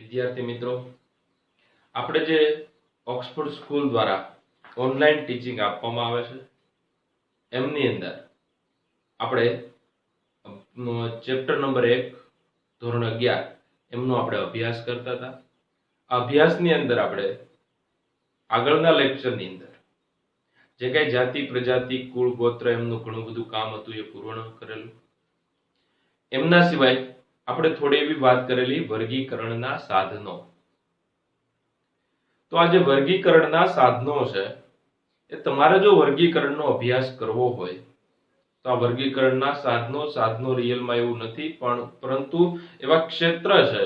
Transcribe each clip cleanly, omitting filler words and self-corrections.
વિદ્યાર્થી મિત્રો, આપણે જે ઓક્સફોર્ડ સ્કૂલ દ્વારા ઓનલાઈન ટીચિંગ આપવામાં આવે છે એમની અંદર આપણે ચેપ્ટર નંબર 1 ધોરણ 11 એમનો આપણે અભ્યાસ કરતા હતા. આ અભ્યાસની અંદર આપણે આગળના લેક્ચરની અંદર જે કઈ જાતિ પ્રજાતિ કુળ ગોત્ર એમનું ઘણું બધું કામ હતું એ પૂર્ણ કરેલું. એમના સિવાય આપણે થોડી એવી વાત કરેલી વર્ગીકરણના સાધનો. તો આ જે વર્ગીકરણના સાધનો છે એ તમારે જો વર્ગીકરણનો અભ્યાસ કરવો હોય તો આ વર્ગીકરણના સાધનો રિયલમાં એવું નથી, પરંતુ એવા ક્ષેત્ર છે,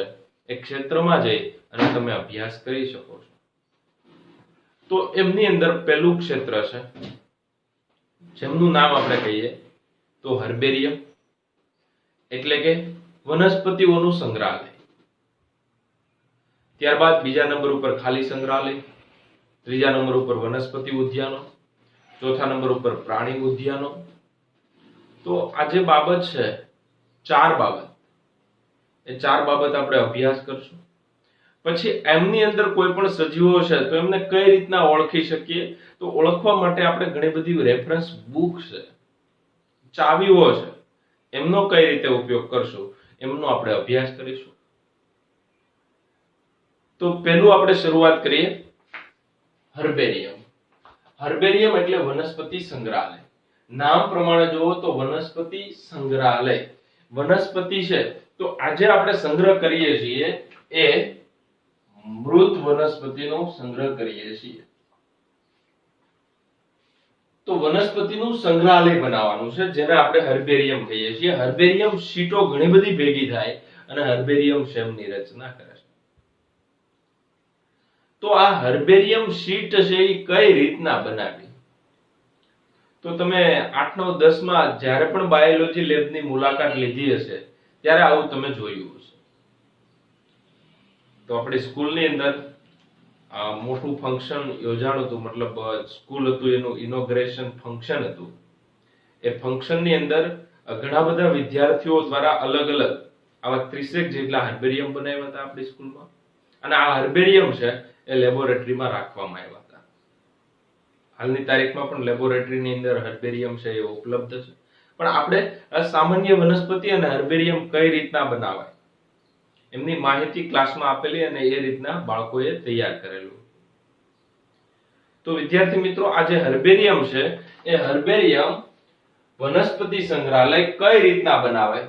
એ ક્ષેત્રમાં જઈ અને તમે અભ્યાસ કરી શકો છો. તો એમની અંદર પહેલું ક્ષેત્ર છે જેમનું નામ આપણે કહીએ તો હર્બેરિયમ, એટલે કે વનસ્પતિઓનું સંગ્રહાલય. ત્યારબાદ બીજા નંબર ઉપર ખાલી સંગ્રહાલય, ત્રીજા નંબર ઉપર વનસ્પતિ ઉદ્યાનો, ચોથા નંબર ઉપર પ્રાણી ઉદ્યાનો. તો આ જે બાબત છે, ચાર બાબત આપણે અભ્યાસ કરશું. પછી એમની અંદર કોઈ પણ સજીવો છે તો એમને કઈ રીતના ઓળખી શકીએ, તો ઓળખવા માટે આપણે ઘણી બધી રેફરન્સ બુક છે, ચાવીઓ છે, એમનો કઈ રીતે ઉપયોગ કરશું એમનો આપણે અભ્યાસ કરીશું. તો પહેલું આપણે શરૂઆત કરીએ હર્બેરિયમ. હર્બેરિયમ એટલે વનસ્પતિ સંગ્રહાલય. નામ પ્રમાણે જુઓ તો વનસ્પતિ સંગ્રહાલય. વનસ્પતિ છે તો આજે આપણે સંગ્રહ કરીએ છીએ એ મૃત વનસ્પતિનો સંગ્રહ કરીએ છીએ. તો વનસ્પતિનું સંગ્રહાલય બનાવવાનું છે જેને આપણે હર્બેરિયમ કહીએ છીએ. હર્બેરિયમ શીટો ઘણી બધી ભેગી થાય અને હર્બેરિયમ શેમની રચના કરે છે. તો આ હર્બેરિયમ શીટ છે એ કઈ રીતના બનાવી, તો તમે 8, 9, 10 માં જ્યારે પણ બાયોલોજી લેબની મુલાકાત લીધી હશે ત્યારે આવું તમે જોયું હશે. તો આપણી સ્કૂલની અંદર મોટું ફંક્શન યોજાણું હતું, મતલબ સ્કૂલ હતું એનું ઇનોગ્રેશન ફંક્શન હતું. એ ફંક્શનની અંદર ઘણા બધા વિદ્યાર્થીઓ દ્વારા અલગ અલગ આવા 30 જેટલા હર્બેરિયમ બનાવ્યા હતા આપણી સ્કૂલમાં. અને આ હર્બેરિયમ છે એ લેબોરેટરીમાં રાખવામાં આવ્યા હતા. હાલની તારીખમાં પણ લેબોરેટરીની અંદર હર્બેરિયમ છે એ ઉપલબ્ધ છે. પણ આપણે સામાન્ય વનસ્પતિ અને હર્બેરિયમ કઈ રીતના બનાવાય એમની માહિતી ક્લાસમાં આપેલી અને એ રીતના બાળકોએ તૈયાર કરેલું. તો વિદ્યાર્થી મિત્રો, આ જે હર્બેરિયમ છે એ હર્બેરિયમ વનસ્પતિ સંગ્રહાલય કઈ રીતના બનાવાય,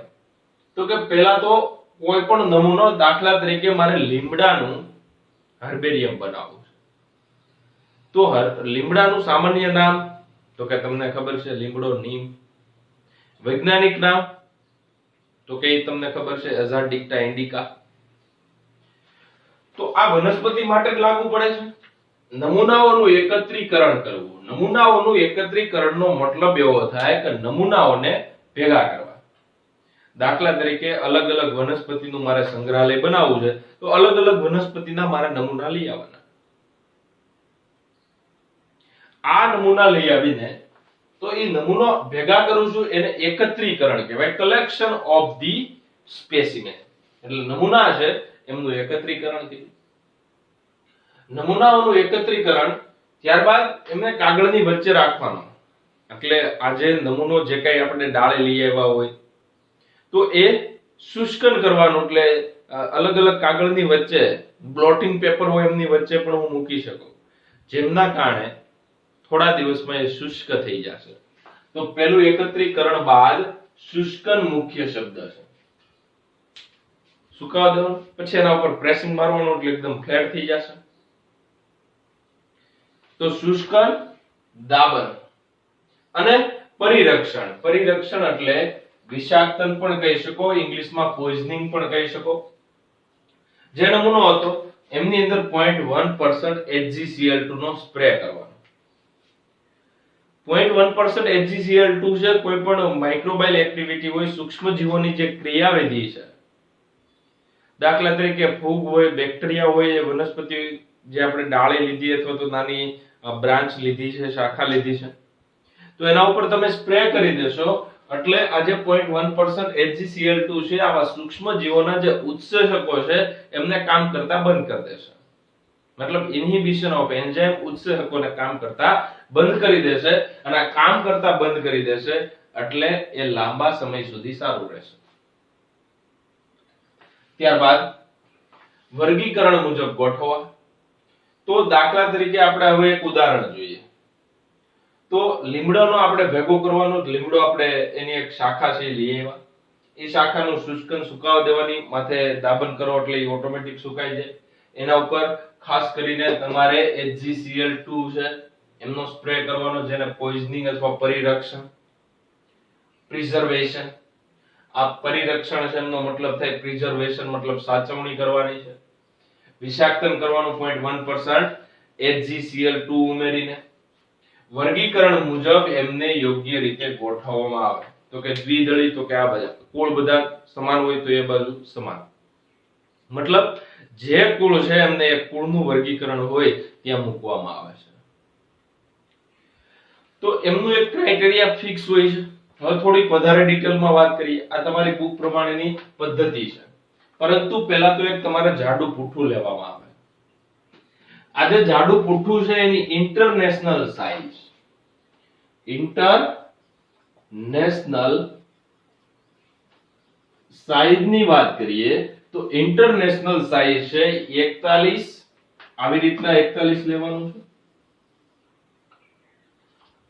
તો કે પહેલા તો કોઈ પણ નમૂનો, દાખલા તરીકે મારે લીમડાનું હર્બેરિયમ બનાવવું છે તો લીમડાનું સામાન્ય નામ તો કે તમને ખબર છે લીમડો, નીમ. વૈજ્ઞાનિક નામ તો કે તમને ખબર છે એઝાડિક્ટા ઇન્ડિકા. તો આ વનસ્પતિ માટે જ લાગુ પડે છે. નમૂનાઓનું એકત્રીકરણ કરવું. નમૂનાઓનું એકત્રીકરણનો મતલબ એવો થાય કે નમૂનાઓને ભેગા કરવા. દાખલા તરીકે અલગ અલગ વનસ્પતિનું મારે સંગ્રહાલય બનાવવું છે તો અલગ અલગ વનસ્પતિના મારે નમૂના લઈ આવવાના. આ નમૂના લઈ આવીને તો એ નમૂનો ભેગા કરું છું એને એકત્રીકરણ કહેવાય, કલેક્શન ઓફ ધી સ્પેસિમેન. એટલે નમૂના છે એમનું એકત્રીકરણ થયું. નમૂનાઓનું એકત્રીકરણ, ત્યારબાદ એમને કાગળની વચ્ચે રાખવાનો. એટલે આજે નમૂનો જે કઈ આપણે ડાળે લઈ આવ્યા હોય તો એ શુષ્કન કરવાનું, એટલે અલગ અલગ કાગળની વચ્ચે બ્લોટિંગ પેપર હોય એમની વચ્ચે પણ હું મૂકી શકું, જેમના કારણે થોડા દિવસમાં એ શુષ્ક થઈ જશે. તો પહેલું એકત્રીકરણ બાદ શુષ્કન મુખ્ય શબ્દ છે. સુકાવા દેવાનું, પછી એના ઉપર પ્રેસિંગ મારવાનું એટલે એકદમ ફ્લેટ થઈ જશે. તો શુષ્કન, દાબન અને પરિરક્ષણ. પરિરક્ષણ એટલે વિષાક્તન પણ કહી શકો, ઇંગ્લિશમાં પોઈઝનિંગ પણ કહી શકો. જે નમૂનો હતો એમની અંદર 0.1% HgCl2 નો સ્પ્રે કરવાનો. 0.1% HgCl2 છે કોઈ પણ માઇક્રોબાયલ એક્ટિવિટી હોય, સૂક્ષ્મ જીવોની જે ક્રિયાવિધિ છે, દાખલા તરીકે ફૂગ હોય, બેક્ટેરિયા હોય, એ વનસ્પતિ જે આપણે ડાળી લીધી અથવા તો નાની બ્રાન્ચ લીધી છે, શાખા લીધી છે, તો એના ઉપર તમે સ્પ્રે કરી દેશો એટલે આ જે 0.1% HgCl2 છે આવા સૂક્ષ્મ જીવોના જે ઉત્સેચકો છે એમને કામ કરતા બંધ કરી દેશે, મતલબ ઇન્હિબિશન ઓફ એન્ઝાઇમ ઉત્સેચકોને કામ કરતા બંધ કરી દેશે, અને આ કામ કરતા બંધ કરી દેશે એટલે એ લાંબા સમય સુધી સારું રહેશે. ત્યારબાદ વર્ગીકરણ મુજબ ગોઠવવા. તો દાખલા તરીકે આપણે હવે એક ઉદાહરણ જોઈએ. તો લીમડાનો આપણે ભેગો કરવાનો, લીમડો આપણે એની એક શાખા છે લઈ આવ્યા, એ શાખાનું શુષ્કન સુકાવા દેવાની, માથે દાબન કરો એટલે એ ઓટોમેટિક સુકાઈ જાય. એના ઉપર ખાસ કરીને તમારે HgCl2 છે એમનો સ્પ્રે કરવાનો, જેને પોઈઝનિંગ અથવા પરિરક્ષણ, પ્રિઝર્વેશન. આ પરિરક્ષણ છે એમનો મતલબ થાય પ્રિઝર્વેશન, મતલબ સાચવણી કરવાની છે. વિષાક્તન કરવાનું 0.1% HgCl2 ઉમેરીને. વર્ગીકરણ મુજબ એમને યોગ્ય રીતે ગોઠવવામાં આવે. તો કે દ્વિદળી, તો કે આ બધા કુળ બધા સમાન હોય તો એ બાજુ સમાન, મતલબ જે કુળ છે એમને એક કુળનું વર્ગીકરણ હોય ત્યાં મૂકવામાં આવે છે. તો એમનું એક ક્રાઇટેરિયા ફિક્સ હોય છે. હવે થોડીક વધારે ડિટેલમાં વાત કરીએ. આ તમારી બુક પ્રમાણેની પદ્ધતિ છે, પરંતુ પહેલા તો એક તમારે જાડું પુઠ્ઠું લેવામાં આવે. આ જે જાડું પુઠ્ઠું છે એની ઇન્ટરનેશનલ સાઈઝ, ઇન્ટરનેશનલ સાઈઝની વાત કરીએ તો ઇન્ટરનેશનલ સાઈઝ છે 41, આવી રીતના 41 લેવાનું છે,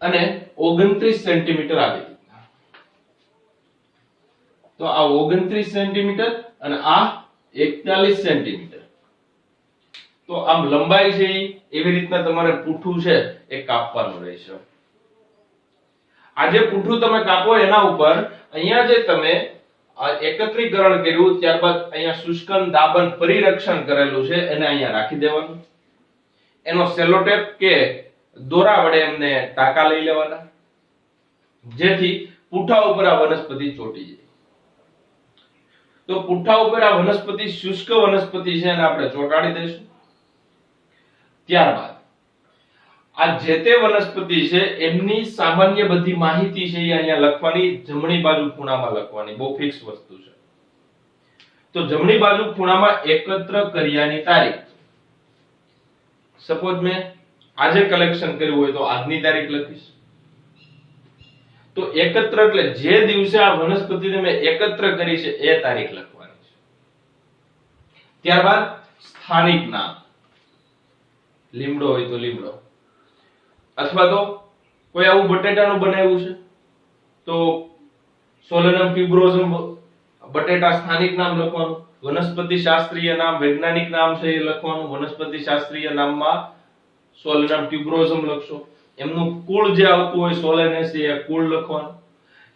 અને 29 સેન્ટીમીટર આવી રીતના. તો આ 29 સેન્ટીમીટર અને આ 41 સેન્ટીમીટર. તો આમ લંબાઈ છે એવી રીતના તમારે પુઠ્ઠું છે એ કાપવાનું રહેશે. આ જે પુઠ્ઠું તમે કાપો એના ઉપર અહીંયા જે તમે એકત્રીકરણ કર્યું, ત્યારબાદ અહીંયા શુષ્કન, દાબન, પરિરક્ષણ કરેલું છે એને અહીંયા રાખી દેવાનું. એનો સેલોટેપ કે દોરા વડે એમને ટાંકા લઈ લેવાના, જેથી પુઠ્ઠા ઉપર આ વનસ્પતિ ચોંટી જાય. તો પુઠ્ઠા ઉપર આ વનસ્પતિ, શુષ્ક વનસ્પતિ છે એને આપણે ચોંટાડી દઈશું. ત્યારબાદ આ જે તે વનસ્પતિ છે એમની સામાન્ય બધી માહિતી છે એ અહીંયા લખવાની, જમણી બાજુ ખૂણામાં લખવાની, બહુ ફિક્સ વસ્તુ છે. તો જમણી બાજુ ખૂણામાં એકત્ર કર્યાની તારીખ. સપોઝ મેં આજે કલેક્શન કર્યું હોય તો આજની તારીખ લખીશ. તો એકત્ર એટલે જે દિવસે આ વનસ્પતિને મેં એકત્ર કરી છે એ તારીખ લખવાની છે. ત્યારબાદ સ્થાનિક નામ, લીમડો હોય તો લીમડો, અથવા તો કોઈ આવું બટેટાનું બનાવ્યું છે તો સોલેનમ ટ્યુબરોઝમ બટેટા, સ્થાનિક નામ લખવાનું. વનસ્પતિ શાસ્ત્રીય નામ, વૈજ્ઞાનિક નામ છે એ લખવાનું. વનસ્પતિ શાસ્ત્રીય નામમાં સોલેનમ ટ્યુબરોઝમ લખશો. એમનું કુળ જે આવતું હોય સોલેનેસી એ કુળ લખવાનું.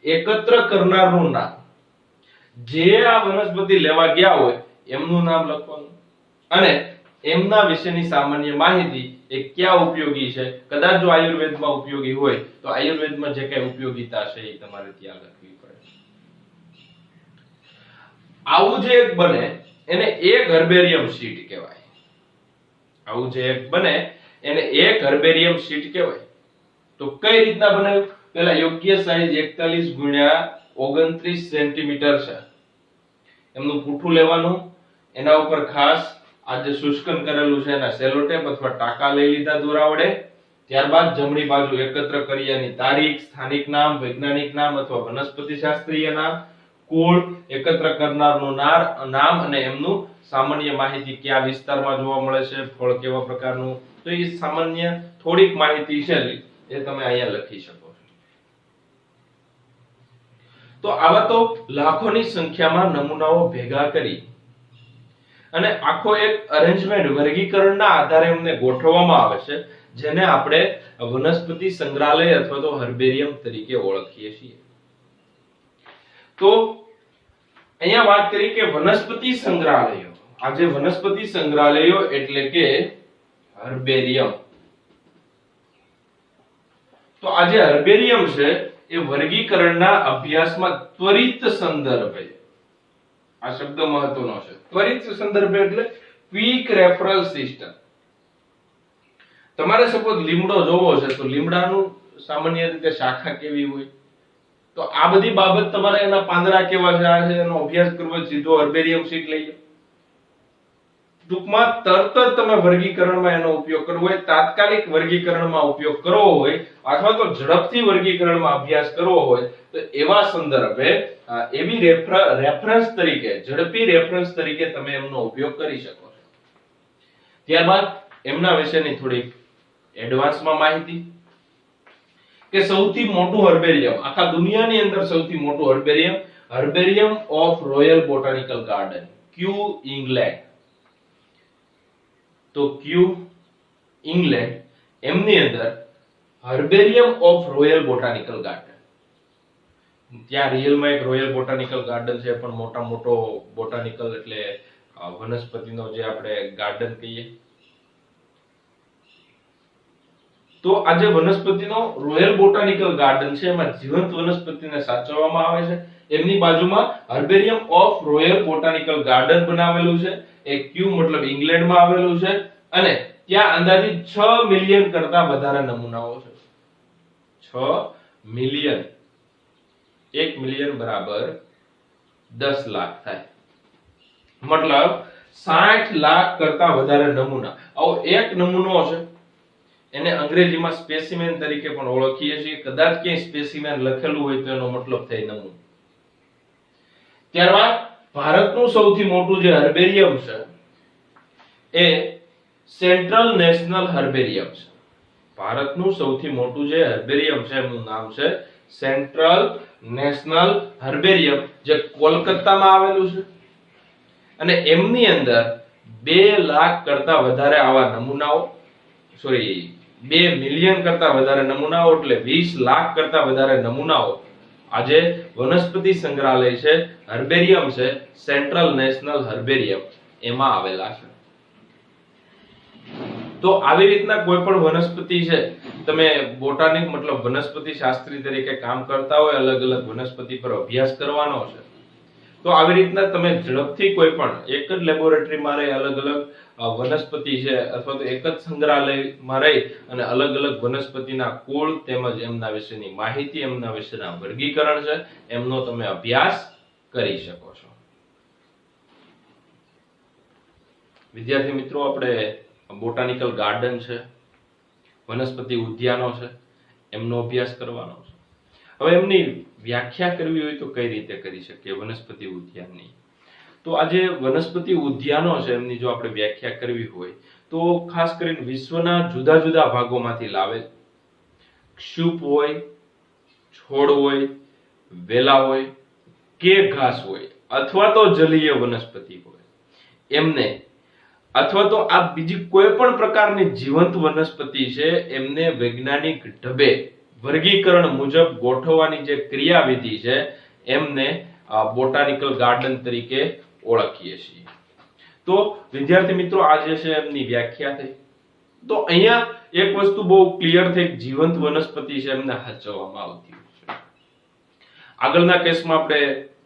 એકત્ર કરનારનું નામ, જે આ વનસ્પતિ લેવા ગયા હોય એમનું નામ લખવાનું, અને એમના વિશેની સામાન્ય માહિતી, એ ક્યાં ઉપયોગી છે. કદાચ જો આયુર્વેદમાં ઉપયોગી હોય તો આયુર્વેદમાં જે કઈ ઉપયોગિતા છે એ તમારે ત્યાં લખવી પડે. આવું જે એક બને એને એક હર્બેરિયમ શીટ કહેવાય. આવું જે એક બને એને એક હર્બેરિયમ શીટ કહેવાય. તો કઈ રીતના બનાવ્યું? પહેલા યોગ્ય સાઈઝ 41 ગુણ્યા 29 સેન્ટીમીટર છે એમનું પુઠ્ઠું લેવાનું. એના ઉપર ખાસ આ જે શુષ્કન કરેલું છે એના સેલોટેપ અથવા ટાંકા લઈ લીધા દોરા વડે. ત્યારબાદ જમણી બાજુ એકત્ર કર્યાની તારીખ, સ્થાનિક નામ, વૈજ્ઞાનિક નામ અથવા વનસ્પતિ શાસ્ત્રીય નામ, કુળ, એકત્ર કરનારનું નામ અને એમનું સામાન્ય માહિતી, કયા વિસ્તારમાં જોવા મળે છે, ફળ કેવા પ્રકારનું. તો એ સામાન્ય થોડીક માહિતી છે એ તમે અહીંયા લખી શકો છો. તો આવા તો લાખોની સંખ્યામાં નમૂનાઓ ભેગા કરી અને આખો એક અરેન્જમેન્ટ, વર્ગીકરણના આધારે એમને ગોઠવવામાં આવે છે, જેને આપણે વનસ્પતિ સંગ્રહાલય અથવા તો હર્બેરિયમ તરીકે ઓળખીએ છીએ. તો અહીંયા વાત કરી કે વનસ્પતિ સંગ્રહાલયો. આજે વનસ્પતિ સંગ્રહાલયો એટલે કે હર્બેરિયમ. તો આ જે હર્બેરિયમ છે એ વર્ગીકરણના અભ્યાસમાં ત્વરિત સંદર્ભે, આ શબ્દ મહત્વનો છે, ત્વરિત સંદર્ભે એટલે ક્વિક રેફરલ સિસ્ટમ. તમારે સપોઝ લીમડો જોવો છે તો લીમડાનું સામાન્ય રીતે શાખા કેવી હોય? તો તો આ બધી બાબત તમારે એના પાંદડા કેવા છે આ છે એનો અભ્યાસ કરવો, સીધો હર્બેરિયમ શીટ લઈએ. ટૂંકમાં તરત જ તમે વર્ગીકરણમાં એનો ઉપયોગ કરવો હોય, તાત્કાલિક વર્ગીકરણમાં ઉપયોગ કરવો હોય અથવા તો ઝડપથી વર્ગીકરણમાં અભ્યાસ કરવો હોય તો એવા સંદર્ભે એવી રેફરન્સ તરીકે, ઝડપી રેફરન્સ તરીકે તમે એમનો ઉપયોગ કરી શકો છો. ત્યારબાદ એમના વિશેની થોડી એડવાન્સમાં માહિતી કે સૌથી મોટું હર્બેરિયમ, આખા દુનિયાની અંદર સૌથી મોટું herbarium, herbarium of royal botanical garden, Q England. તો ક્યુ ઇંગ્લેન્ડ એમની અંદર herbarium of royal botanical garden, ત્યાં રિયલમાં એક રોયલ બોટાનિકલ ગાર્ડન છે, પણ મોટા મોટો બોટાનિકલ એટલે વનસ્પતિનો જે આપણે ગાર્ડન કહીએ. તો આ જે વનસ્પતિનો રોયલ બોટાનિકલ ગાર્ડન છે એમાં જીવંત વનસ્પતિને સાચવવામાં આવે છે. એમની બાજુમાં herbarium of royal botanical garden બનાવેલું છે. એ ક્યુ મતલબ ઇંગ્લેન્ડમાં આવેલું છે અને ત્યાં અંદાજિત 6 મિલિયન કરતા વધારે નમૂનાઓ છે. 6 મિલિયન, 1 મિલિયન બરાબર 10 લાખ થાય, મતલબ 60 લાખ કરતા વધારે નમૂના. આવો એક નમૂનો છે, એને અંગ્રેજીમાં સ્પેસિમેન તરીકે પણ ઓળખીએ છીએ. કદાચ ક્યાંય સ્પેસિમેન લખેલું હોય તો એનો મતલબ થાય નમૂનો. ત્યારબાદ ભારતનું સૌથી મોટું જે હર્બેરિયમ છે એ સેન્ટ્રલ નેશનલ હર્બેરિયમ છે. ભારતનું સૌથી મોટું જે હર્બેરિયમ છે એનું નામ છે સેન્ટ્રલ નેશનલ હર્બેરિયમ, જે કોલકાતામાં આવેલું છે અને એમની અંદર 2 લાખ કરતા વધારે આવા નમૂનાઓ, 2 મિલિયન કરતા વધારે નમૂનાઓ એટલે 20 લાખ કરતા વધારે નમૂનાઓ આજે વનસ્પતિ સંગ્રહાલય છે, હર્બેરિયમ છે, સેન્ટ્રલ નેશનલ હર્બેરિયમ એમાં આવેલા છે. તો આવી રીતના કોઈ પણ વનસ્પતિ છે, તમે બોટાનિક મતલબ વનસ્પતિ શાસ્ત્રી તરીકે કામ કરતા હોય, અલગ અલગ વનસ્પતિ પર અભ્યાસ કરવાનો છે, તો આવી રીતના તમે ઝડપથી કોઈ પણ એક જ લેબોરેટરીમાં રહી અલગ અલગ વનસ્પતિ છે અથવા તો એક જ સંગ્રહાલયમાં રહી અને અલગ અલગ વનસ્પતિના કુળ તેમજ એમના વિશેની માહિતી, એમના વિશેના વર્ગીકરણ છે એમનો તમે અભ્યાસ કરી શકો છો. વિદ્યાર્થી મિત્રો, આપણે બોટાનિકલ ગાર્ડન છે, વનસ્પતિ ઉદ્યાનો છે, એમનો અભ્યાસ કરવાનો છે. હવે એમની વ્યાખ્યા કરવી હોય તો કઈ રીતે કરી શકીએ વનસ્પતિ ઉદ્યાનની? તો આ જે વનસ્પતિ ઉદ્યાનો છે એમની જો આપણે વ્યાખ્યા કરવી હોય તો ખાસ કરીને વિશ્વના જુદા જુદા ભાગોમાંથી લાવે, ક્ષુપ હોય, છોડ હોય, વેલા હોય કે ઘાસ હોય અથવા તો જલીય વનસ્પતિ હોય, એમને અથવા તો આ બીજી કોઈ પણ પ્રકારની જીવંત વનસ્પતિ છે એમને વૈજ્ઞાનિક ઢબે વર્ગીકરણ મુજબ ગોઠવવાની જે ક્રિયાવિધિ છે એમને બોટાનિકલ ગાર્ડન તરીકે ઓળખીએ છીએ. તો વિદ્યાર્થી મિત્રો, આ જે છે એમની વ્યાખ્યા થઈ. તો અહીંયા એક વસ્તુ બહુ ક્લિયર થઈ, જીવંત વનસ્પતિ છે એમને સાચવવામાં આવતી હોય છે. આગળના કેસમાં આપણે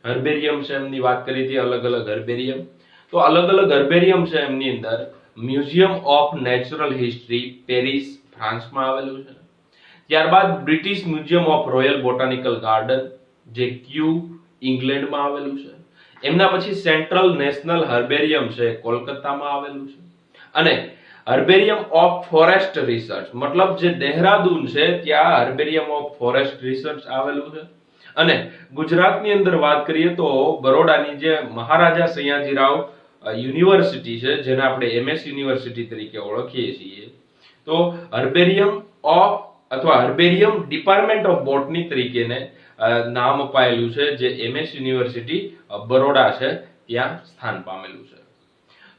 હર્બેરિયમ છે એમની વાત કરી હતી, અલગ અલગ હર્બેરિયમ. તો અલગ અલગ હર્બેરિયમ છે એમની અંદર museum of natural history Paris ફ્રાન્સમાં આવેલું છે. ત્યારબાદ British museum of royal botanical garden જે ક્યુ ઇંગ્લેન્ડમાં આવેલું છે. એમના પછી સેન્ટ્રલ નેશનલ હર્બેરિયમ છે કોલકાતામાં આવેલું છે. અને હર્બેરિયમ ઓફ ફોરેસ્ટ રિસર્ચ મતલબ જે દહેરાદૂન છે ત્યાં હર્બેરિયમ ઓફ ફોરેસ્ટ રિસર્ચ આવેલું છે. અને ગુજરાતની અંદર વાત કરીએ તો બરોડાની જે મહારાજા સયાજીરાવ યુનિવર્સિટી છે, જેને આપણે MS યુનિવર્સિટી તરીકે ઓળખીએ છીએ, તો હર્બેરિયમ ઓફ અથવા હર્બેરિયમ ડિપાર્ટમેન્ટ ઓફ બોટની તરીકેને નામ અપાયેલું છે, જે MS યુનિવર્સિટી બરોડા છે ત્યાં સ્થાન પામેલું છે.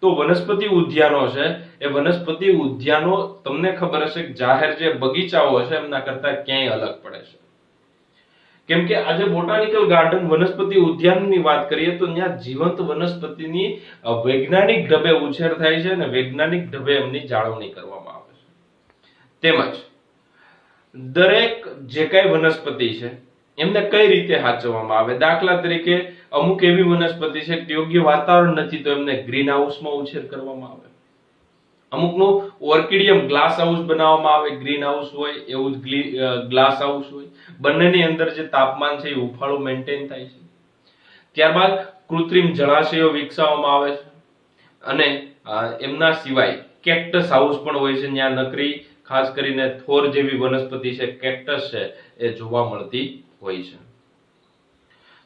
તો વનસ્પતિ ઉદ્યાનો છે એ વનસ્પતિ ઉદ્યાનો તમને ખબર હશે કે જાહેર જે બગીચાઓ છે એમના કરતા ક્યાંય અલગ પડે છે. કેમ કે આજે બોટાનિકલ ગાર્ડન વનસ્પતિ ઉદ્યાનની વાત કરીએ તો ત્યાં જીવંત વનસ્પતિની વૈજ્ઞાનિક ઢબે ઉછેર થાય છે અને વૈજ્ઞાનિક ઢબે એમની જાળવણી કરવામાં આવે છે. તેમજ દરેક જે કઈ વનસ્પતિ છે એમને કઈ રીતે સાચવવામાં આવે. દાખલા તરીકે અમુક એવી વનસ્પતિ છે કે યોગ્ય વાતાવરણ નથી તો એમને ગ્રીન હાઉસમાં ઉછેર કરવામાં આવે. અમુકનું ઓર્કિડિયમ ગ્લાસ હાઉસ બનાવવામાં આવે, ગ્રીન હાઉસ હોય એવું જ ગ્લાસ હાઉસ હોય. બંનેની અંદર જે તાપમાન છે એ ઉફાળું મેન્ટેન થાય છે. ત્યારબાદ કૃત્રિમ જળાશયો વિકસાવવામાં આવે છે અને એમના સિવાય કેક્ટસ હાઉસ પણ હોય છે, જ્યાં નકરી ખાસ કરીને થોર જેવી વનસ્પતિ છે, કેક્ટસ છે, એ જોવા મળતી હોય છે.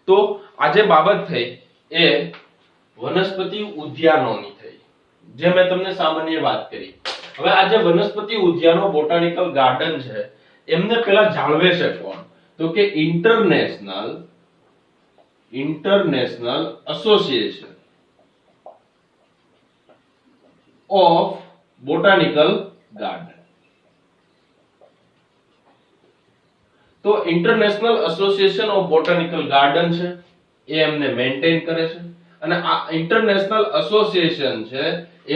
તો આ જે બાબત થઈ એ વનસ્પતિ ઉદ્યાનોની થઈ, જે મેં તમને સામાન્ય વાત કરી. હવે આ જે વનસ્પતિ ઉદ્યાનો બોટાનિકલ ગાર્ડન છે એમને પેલા જાળવે છે કોણ? તો કે international association of botanical garden. તો international association of botanical garden છે એ એમને મેન્ટેન કરે છે અને આ ઇન્ટરનેશનલ એસોસિએશન છે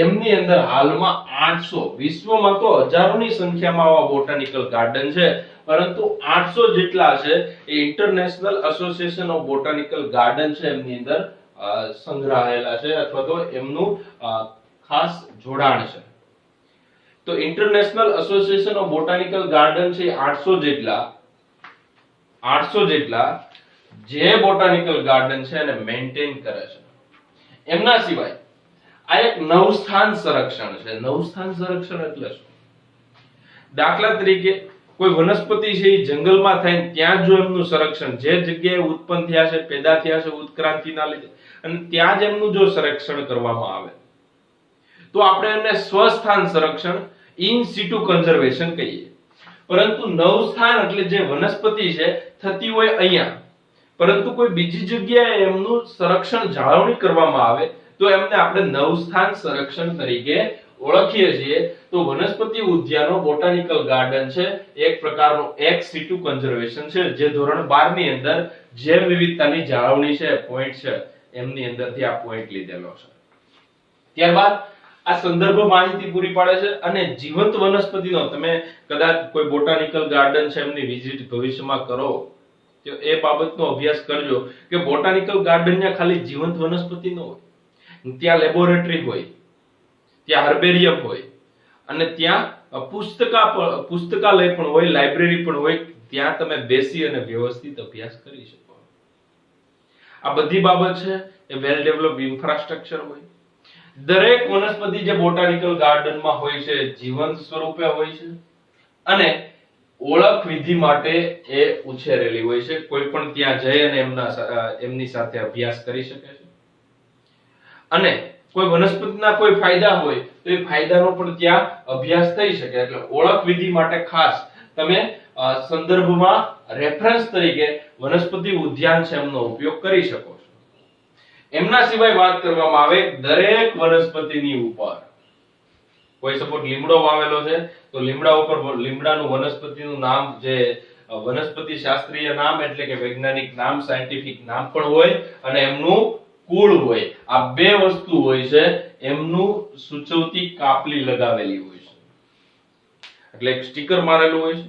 એમની અંદર હાલમાં 800, વિશ્વમાં તો હજારોની સંખ્યામાં આવા બોટાનિકલ ગાર્ડન છે, પરંતુ 800 જેટલા છે એ international association of botanical garden છે એમની અંદર સંગ્રહાયેલા છે અથવા તો એમનું ખાસ જોડાણ છે. તો international association of botanical garden છે 800 જેટલા જે બોટાનિકલ ગાર્ડન છે એને મેન્ટેન કરે છે. એમના સિવાય આ એક નવસ્થાન સંરક્ષણ છે. નવસ્થાન સંરક્ષણ એટલે શું? દાખલા તરીકે કોઈ વનસ્પતિ છે એ જંગલમાં થાય ત્યાં જો એમનું સંરક્ષણ, જે જગ્યાએ ઉત્પન્ન થયા છે, પેદા થયા છે ઉત્ક્રાંતિના લીધે, અને ત્યાં જ એમનું જો સંરક્ષણ કરવામાં આવે તો આપણે એને સ્વસ્થાન સંરક્ષણ, ઇન સિટુ કન્ઝર્વેશન કહીએ. પરંતુ નવસ્થાન એટલે જે વનસ્પતિ છે થતી હોય અહીંયા, પરંતુ કોઈ બીજી જગ્યાએ એમનું સંરક્ષણ જાળવણી કરવામાં આવે તો એમને આપણે નવસ્થાન સંરક્ષણ તરીકે ઓળખીએ છીએ. તો વનસ્પતિ ઉદ્યાનો બોટાનિકલ ગાર્ડન છે એક પ્રકારનું એક્સ સિટુ કન્ઝર્વેશન છે, જે ધોરણ 12 ની અંદર જૈવ વિવિધતાની જાળવણી છે પોઈન્ટ છે એમની અંદરથી આ પોઈન્ટ લીધેલો છે. ત્યારબાદ આ સંદર્ભ માહિતી પૂરી પાડે છે અને જીવંત વનસ્પતિનો તમે કદાચ કોઈ બોટાનિકલ ગાર્ડન છે એમની વિઝિટ ભવિષ્યમાં કરો તો એ બાબતનો અભ્યાસ કરજો કે બોટાનિકલ ગાર્ડનમાં ખાલી જીવંત વનસ્પતિ ન હોય, ત્યાં લેબોરેટરી હોય, ત્યાં હર્બેરિયમ હોય અને ત્યાં પુસ્તકાલય પણ હોય, લાઇબ્રેરી પણ હોય, ત્યાં તમે બેસી અને વ્યવસ્થિત અભ્યાસ કરી શકો. આ બધી બાબત છે એ વેલ ડેવલપ્ડ ઇન્ફ્રાસ્ટ્રક્ચર હોય. દરેક વનસ્પતિ જે બોટાનિકલ ગાર્ડનમાં હોય છે જીવંત સ્વરૂપે હોય છે અને ઓળખ વિધિ માટે એ ઉછેરેલી હોય છે. કોઈ પણ ત્યાં જઈ અને એમની સાથે અભ્યાસ કરી શકે છે અને કોઈ વનસ્પતિના કોઈ ફાયદા હોય તો એ ફાયદાનો પણ ત્યાં અભ્યાસ થઈ શકે. એટલે ઓળખ વિધિ માટે ખાસ તમે સંદર્ભમાં રેફરન્સ તરીકે વનસ્પતિ ઉદ્યાન છે એમનો ઉપયોગ કરી શકો છો. એમના સિવાય વાત કરવામાં આવે દરેક વનસ્પતિની ઉપર, કોઈ સપોઝ લીમડો વાવેલો છે તો લીમડા ઉપર લીમડાનું વનસ્પતિનું નામ, જે વનસ્પતિ શાસ્ત્રીય નામ એટલે કે વૈજ્ઞાનિક નામ, સાયન્ટિફિક નામ પણ હોય અને એમનું કુળ હોય. આ બે વસ્તુ હોય છે, એમનું સૂચવતી કાપલી લગાવેલી હોય છે. એટલે એક સ્ટીકર મારેલું હોય છે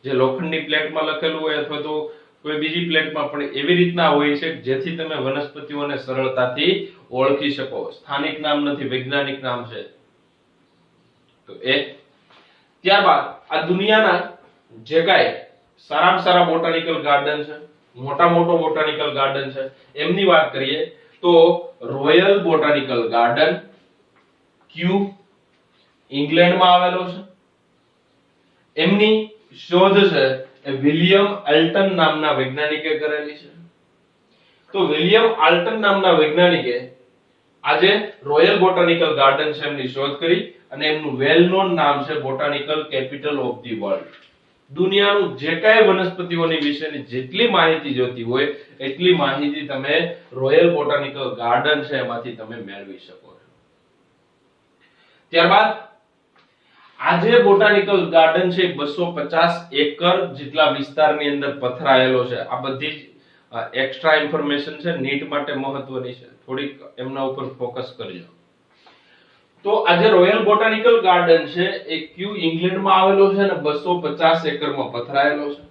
જે લોખંડની પ્લેટમાં લખેલું હોય અથવા તો કોઈ બીજી પ્લેટમાં, પણ એવી રીતના હોય છે જેથી તમે વનસ્પતિઓને સરળતાથી ઓળખી શકો. સ્થાનિક નામ નથી, વૈજ્ઞાનિક નામ છે. તો એ ત્યારબાદ આ દુનિયાના જે કાંઈ સારામાં સારા બોટાનિકલ ગાર્ડન છે, મોટો બોટાનિકલ ગાર્ડન છે, એમની વાત કરીએ તો રોયલ બોટાનિકલ ગાર્ડન ક્યુ ઇંગ્લેન્ડમાં આવેલો છે. એમની શોધ છે એ વિલિયમ આલ્ટન નામના વૈજ્ઞાનિકે કરેલી છે. તો વિલિયમ આલ્ટન નામના વૈજ્ઞાનિકે આજે રોયલ બોટાનિકલ ગાર્ડન છે એમની શોધ કરી અને એમનું વેલ નોન નામ છે botanical capital of the world. દુનિયાનું જે કાંઈ વનસ્પતિઓની વિશેની જેટલી માહિતી જોતી હોય એટલી માહિતી તમે રોયલ બોટાનિકલ ગાર્ડન છે એમાંથી તમે મેળવી શકો છો. ત્યારબાદ આ જે બોટાનિકલ ગાર્ડન છે 250 એકર જેટલા વિસ્તારની અંદર પથરાયેલો છે. આ બધી એક્સ્ટ્રા ઇન્ફોર્મેશન છે, નીટ માટે મહત્વની છે, થોડીક એમના ઉપર ફોકસ કરજો. તો આ જે રોયલ બોટાનિકલ ગાર્ડન છે એ ક્યુ ઇંગ્લેન્ડમાં આવેલો છે અને 250 એકરમાં પથરાયેલો છે.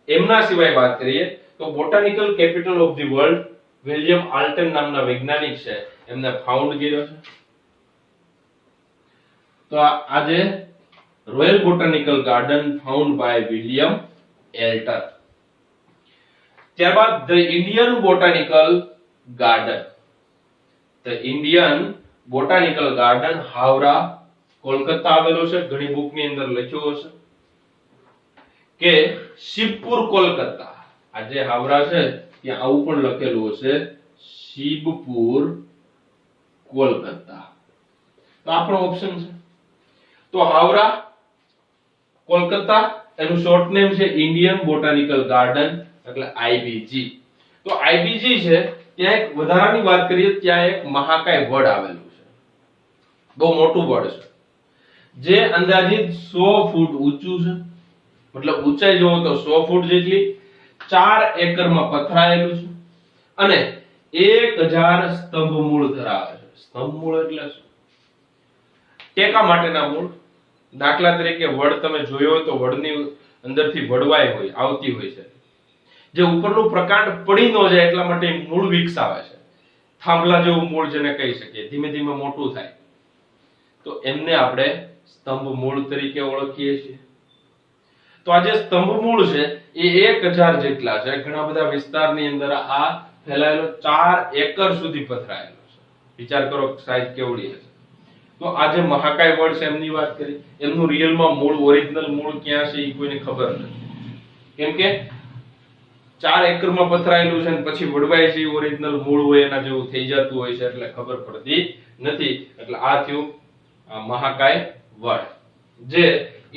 એમના સિવાય વાત કરીએ તો botanical capital of the world William Alton નામના વૈજ્ઞાનિક છે એમને ફાઉન્ડ કર્યો છે. તો આજે royal botanical garden found by William Alter. ત્યારબાદ the Indian botanical garden. The Indian botanical garden Howrah Kolkata આવેલો છે. ઘણી બુક ની અંદર લખ્યું હશે કે શિવપુર કોલકાતા. આજે હાવરા છે ત્યાં આવું પણ લખેલું હશે શિવપુર કોલકાતા. તો આપણો ઓપ્શન છે. તો હાવરા કોલકાતા એનું શોર્ટ નેમ છે ઇન્ડિયન બોટાનિકલ ગાર્ડન એટલે આઈબીજી. તો આઈબીજી છે ત્યાં એક વધારાની વાત કરીએ ત્યાં એક મહાકાય વડ આવેલું છે. બહુ મોટું વડ છે જે અંદાજિત 100 ફૂટ ઊંચું છે. મતલબ ઊંચાઈ જોવો તો 100 ફૂટ જેટલી, 4 એકરમાં પથરાયેલું છે અને 1000 સ્તંભ મૂળ ધરાવે છે. સ્તંભ મૂળ એટલે શું? ટેકા માટેના મૂળ. દાખલા તરીકે વડ તમે જોયો હોય તો વડની અંદરથી વડવાઈ હોય આવતી હોય છે જે ઉપરનું પ્રકાંડ પડી ન જાય એટલા માટે મૂળ વિકસાવે છે. થાંભલા જેવું મૂળ જેને કહી શકીએ, ધીમે ધીમે મોટું થાય તો એમને આપણે સ્તંભ મૂળ તરીકે ઓળખીએ છીએ. તો આ જે સ્તંભ મૂળ છે એ 1000 જેટલા છે. ઘણા બધા વિસ્તારની અંદર આ ફેલાયેલો 4 એકર સુધી પથરાયેલો છે. વિચાર કરો સાઈઝ કેવડી હશે. તો આ જે મહાકાય વડ છે એમની વાત કરી, એમનું રિયલમાં મૂળ ઓરિજિનલ મૂળ ક્યાં છે એ કોઈને ખબર નથી. કેમ કે 4 એકરમાં પથરાયેલું છે અને પછી વડવાય છે ઓરિજિનલ મૂળ હોય એના જેવું થઈ જતું હોય છે એટલે ખબર પડતી નથી. એટલે આ થયું મહાકાય વડ જે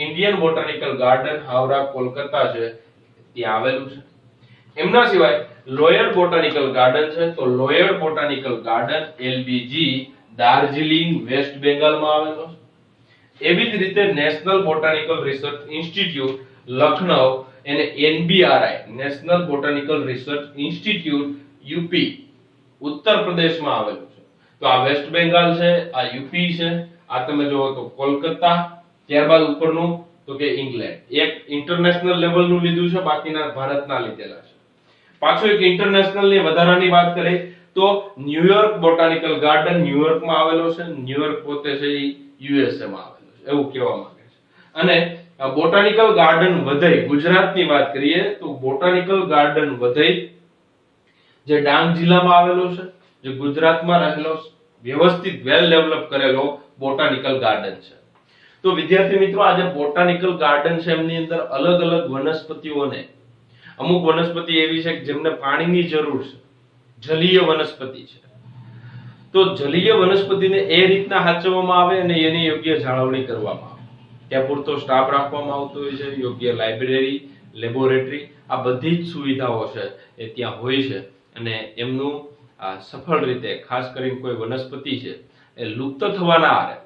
Indian botanical garden Howrah Kolkata છે ત્યાં આવેલું છે. એમના સિવાય લોયર બોટાનિકલ ગાર્ડન છે. તો Lloyd botanical garden LBG Darjeeling west બેંગાલમાં આવેલો છે. એવી જ રીતે national botanical research institute Lucknow એને NBRI national botanical research institute UP ઉત્તર પ્રદેશમાં આવેલું છે. તો આ વેસ્ટ બેંગાલ છે, આ યુપી છે, આ તમે જોવો તો કોલકાતા. ત્યારબાદ ઉપરનું તો કે ઇંગ્લેન્ડ. એક ઇન્ટરનેશનલ લેવલનું લીધું છે, બાકીના ભારતના લીધેલા છે. પાછું એક ઇન્ટરનેશનલ ની વધારાની વાત કરીએ તો ન્યુયોર્ક બોટાનિકલ ગાર્ડન ન્યુયોર્કમાં આવેલો છે. ન્યુયોર્ક પોતે છે એ યુએસએ માં આવેલો છે એવું કહેવા માંગે છે. અને બોટાનિકલ ગાર્ડન વધઈ ગુજરાતની વાત કરીએ તો બોટાનિકલ ગાર્ડન વધઈ જે ડાંગ જિલ્લામાં આવેલો છે, જે ગુજરાતમાં રહેલો વ્યવસ્થિત વેલ ડેવલપ કરેલો બોટાનિકલ ગાર્ડન છે. તો વિદ્યાર્થી મિત્રો આજે બોટાનિકલ ગાર્ડન છે એમની અંદર અલગ અલગ વનસ્પતિઓને, અમુક વનસ્પતિ એવી છે કે જેમને પાણીની જરૂર છે, જલીય વનસ્પતિ છે. તો જલીય વનસ્પતિને એ રીતના સાચવવામાં આવે અને એની યોગ્ય જાળવણી કરવામાં આવે. ત્યાં પૂરતો સ્ટાફ રાખવામાં આવતો હોય છે, યોગ્ય લાઇબ્રેરી, લેબોરેટરી, આ બધી જ સુવિધાઓ છે એ ત્યાં હોય છે અને એમનું સફળ રીતે ખાસ કરીને કોઈ વનસ્પતિ છે એ લુપ્ત થવાના આરે,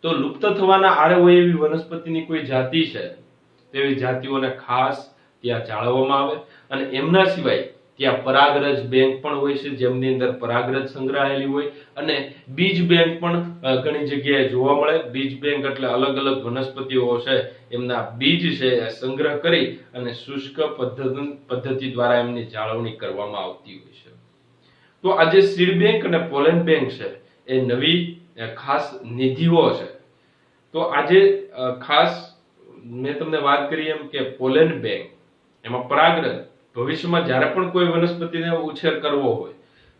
તો લુપ્ત થવાના આરે હોય એવી વનસ્પતિની કોઈ જાતિ છે તેવી જાતિઓને ખાસ ત્યાં જાળવવામાં આવે. અને એમના સિવાય ત્યાં પરાગરજ બેંક પણ હોય છે જેમની અંદર પરાગરજ સંગ્રહાયેલી હોય અને બીજ બેંક પણ ઘણી જગ્યાએ જોવા મળે. બીજ બેંક એટલે અલગ અલગ વનસ્પતિઓ છે એમના બીજ છે સંગ્રહ કરી અને શુષ્ક પદ્ધતિ દ્વારા એમની જાળવણી કરવામાં આવતી હોય છે. તો આ જે સીડ બેંક અને પોલેન બેંક છે એ નવી ખાસ નિધિઓ છે. તો આજે ખાસ મેં તમને વાત કરી એમ કે પોલેન બેંક એમાં પરાગરજ ભવિષ્યમાં જ્યારે પણ કોઈ વનસ્પતિને ઉછેર કરવો હોય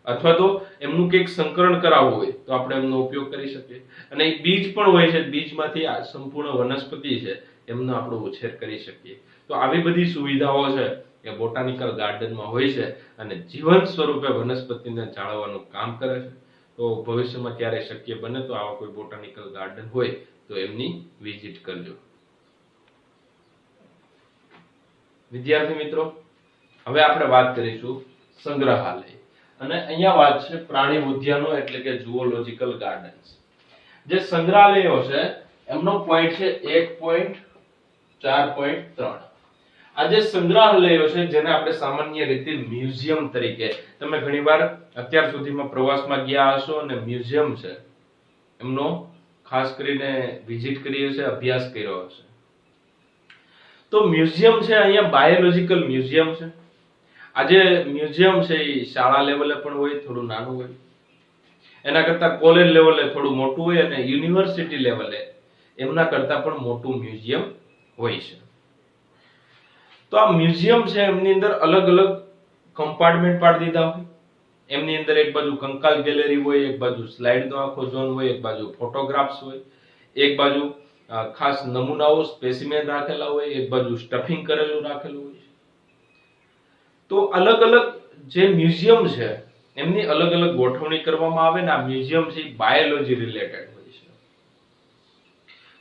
અથવા તો એમનું કંઈક સંકરણ કરાવવું હોય તો આપણે એમનો ઉપયોગ કરી શકીએ. અને એક બીજ પણ હોય છે, બીજમાંથી આ સંપૂર્ણ વનસ્પતિ છે એમનો આપણે ઉછેર કરી શકીએ. તો આવી બધી સુવિધાઓ છે કે બોટાનિકલ ગાર્ડનમાં હોય છે અને જીવંત સ્વરૂપે વનસ્પતિને જાળવવાનું કામ કરે છે. તો ભવિષ્યમાં ક્યારે શક્ય બને તો આવા કોઈ બોટાનિકલ ગાર્ડન હોય તો એમની વિઝિટ કરજો. વિદ્યાર્થી મિત્રો હવે આપણે વાત કરીશું સંગ્રહાલય અને અહીંયા વાત છે પ્રાણી ઉદ્યાનો એટલે કે ઝૂઓલોજિકલ ગાર્ડન્સ. જે સંગ્રહાલયો છે એમનો પોઈન્ટ છે 1.4.3. આ જે સંગ્રહાલયો છે જેને આપણે સામાન્ય રીતે મ્યુઝિયમ તરીકે, તમે ઘણીવાર અત્યાર સુધીમાં પ્રવાસમાં ગયા હશો અને મ્યુઝિયમ છે એમનો ખાસ કરીને વિઝિટ કરી હશે, અભ્યાસ કર્યો હશે. તો મ્યુઝિયમ છે અહીંયા બાયોલોજિકલ મ્યુઝિયમ છે. આજે મ્યુઝિયમ છે એ શાળા લેવલે પણ હોય, થોડું નાનું હોય. એના કરતા કોલેજ લેવલે થોડું મોટું હોય અને યુનિવર્સિટી લેવલે એમના કરતા પણ મોટું મ્યુઝિયમ હોય છે. તો આ મ્યુઝિયમ છે એમની અંદર અલગ અલગ કમ્પાર્ટમેન્ટ પાડી દીધા હોય. એમની અંદર એક બાજુ કંકાલ ગેલેરી હોય, એક બાજુ સ્લાઇડ નો આખો ઝોન હોય, એક બાજુ ફોટોગ્રાફ્સ હોય, એક બાજુ ખાસ નમૂનાઓ સ્પેસિમેન રાખેલા હોય, એક બાજુ સ્ટફિંગ કરેલું રાખેલું હોય. તો અલગ અલગ જે મ્યુઝિયમ છે એમની અલગ અલગ ગોઠવણી કરવામાં આવે ને આ મ્યુઝિયમ છે બાયોલોજી રિલેટેડ હોય છે.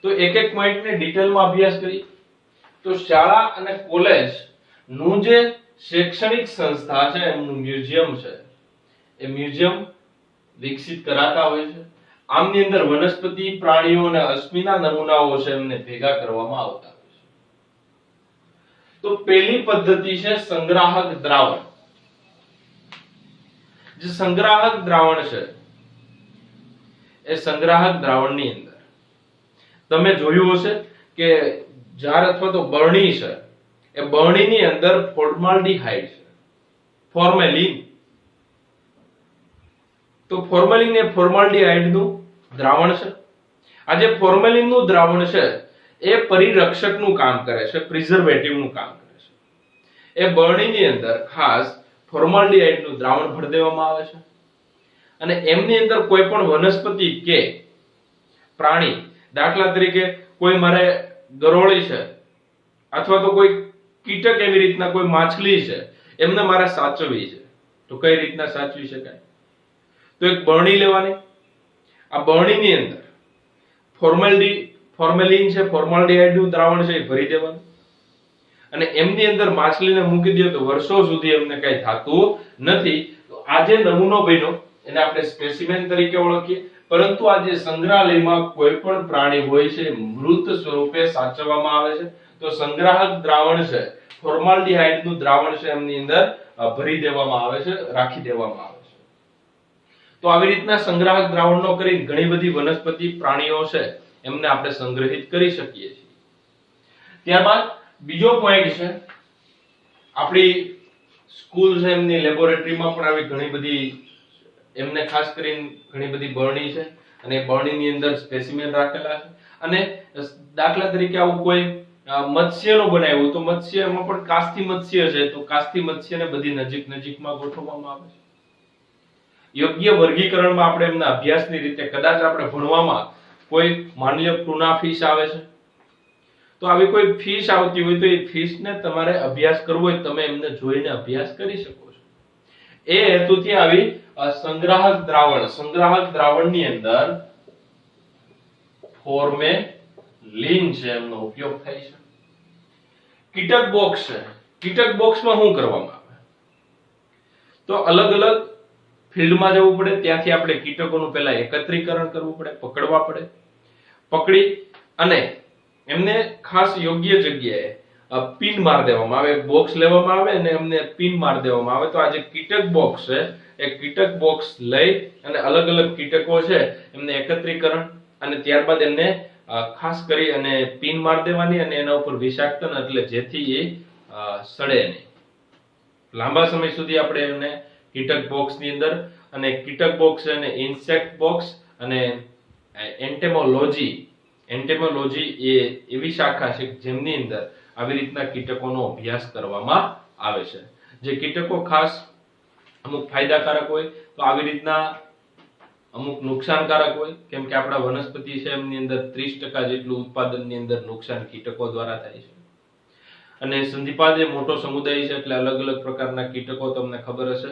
તો એક એક પોઈન્ટને ડિટેલમાં અભ્યાસ કરી. તો શાળા અને કોલેજ નું જે શૈક્ષણિક સંસ્થા છે એમનું મ્યુઝિયમ છે એ મ્યુઝિયમ વિકસિત કરાતા હોય છે. આમની અંદર વનસ્પતિ, પ્રાણીઓ અને અશ્મિના નમૂનાઓ છે એમને ભેગા કરવામાં આવતા હોય છે. તો પહેલી પદ્ધતિ છે સંગ્રાહક દ્રાવણ. જે સંગ્રાહક દ્રાવણ છે એ સંગ્રાહક દ્રાવણની અંદર તમે જોયું હશે કે જાર અથવા તો બરણી છે એ બરણીની અંદર ફોર્માલ્ડિહાઇડ છે, ફોર્મેલિન. તો ફોર્મેલિન એ ફોર્માલ્ડિહાઇડ નું દ્રાવણ છે. આ જે ફોર્મેલિન નું દ્રાવણ છે એ પરિરક્ષકનું કામ કરે છે, પ્રિઝર્વેટિવનું કામ કરે છે. એ બરણીની અંદર ખાસ ફોર્માલ્ડિહાઇડ નું દ્રાવણ ભરી દેવામાં આવે છે અને એમની અંદર કોઈ પણ વનસ્પતિ કે પ્રાણી, દાખલા તરીકે કોઈ મારે ગરોળી છે અથવા તો કોઈ કીટક, એવી રીતના કોઈ માછલી છે, એમને મારે સાચવવી છે. તો કઈ રીતના સાચવી શકાય? તો એક બરણી લેવાની. આ બરણીની અંદર ફોર્મેલિન છે, ફોર્માલ્ડિહાઇડ નું દ્રાવણ છે એ ભરી દેવાનું અને એમની અંદર માછલીને મૂકી દો તો વર્ષો સુધી એમને કઈ થતું નથી. તો આ જે નમૂનો બન્યો એને આપણે સ્પેસિમેન તરીકે ઓળખીએ. પરંતુ આ જે સંગ્રહાલયમાં કોઈ પણ પ્રાણી હોય છે મૃત સ્વરૂપે સાચવવામાં આવે છે. તો સંગ્રાહક દ્રાવણ છે, ફોર્માલ્ડિહાઇડ નું દ્રાવણ છે એમની અંદર ભરી દેવામાં આવે છે, રાખી દેવામાં આવે છે. તો આવી રીતના સંગ્રાહક દ્રાવણનો કરી ઘણી બધી વનસ્પતિ, પ્રાણીઓ છે એમને આપણે સંગ્રહિત કરી શકીએ છીએ. ત્યારબાદ બીજો પોઈન્ટ છે, આપણી સ્કૂલ છે એમની લેબોરેટરીમાં પણ આવી ઘણી બધી એમને ખાસ કરીને ઘણી બધી બરણી છે અને બરણીની અંદર સ્પેસિમેન રાખેલા છે. અને દાખલા તરીકે આવું કોઈ મત્સ્યનો બનાવ્યું તો મત્સ્યમાં પણ કાસ્તી મત્સ્ય છે તો કાસ્તી મત્સ્યને બધી નજીકમાં ગોઠવવામાં આવે છે. યોગ્ય વર્ગીકરણમાં આપણે એમના અભ્યાસની રીતે કદાચ આપણે ભણવામાં કોઈ માની લો ટૂના ફિશ આવે છે તો આવી કોઈ ફિશ આવતી હોય તો એ ફિશને તમારે અભ્યાસ કરવો હોય તમે એમને જોઈને અભ્યાસ કરી શકો છો. એ હેતુથી આવી સંગ્રાહક દ્રાવણની અંદર ફોર્મેલિન છે એમનો ઉપયોગ થાય છે. કીટક બોક્સ છે. કીટક બોક્સમાં શું કરવામાં આવે? તો અલગ અલગ ફિલ્ડમાં જવું પડે, ત્યાંથી આપણે કીટકોનું પહેલા એકત્રીકરણ કરવું પડે, પકડવા પડે. પકડી અને એમને ખાસ યોગ્ય જગ્યાએ પિન માર દેવામાં આવે, બોક્સ લેવામાં આવે અને એમને પિન માર દેવામાં આવે. તો આ જે કીટક બોક્સ છે એ કીટક બોક્સ લઈ અને અલગ અલગ કીટકો છે એમને એકત્રીકરણ અને ત્યારબાદ એમને ખાસ કરી અને પિન માર દેવાની અને એના ઉપર વિષાક્તન એટલે જેથી એ સડે નહીં. લાંબા સમય સુધી આપણે એમને કીટક બોક્સ ની અંદર અને કીટક બોક્સ અને ઇન્સેક્ટ બોક્સ અને એન્ટેમોલોજી એ એવી શાખા છે જેમની અંદર આવી રીતના કીટકોનો અભ્યાસ કરવામાં આવે છે. જે કીટકો ખાસ અમુક ફાયદાકારક હોય તો આવી રીતના અમુક નુકસાનકારક હોય, કેમ કે આપણા વનસ્પતિ છે એમની અંદર 30% જેટલું ઉત્પાદનની અંદર નુકસાન કીટકો દ્વારા થાય છે. અને સંધિપાદ એ મોટો સમુદાય છે એટલે અલગ અલગ પ્રકારના કીટકો તમને ખબર હશે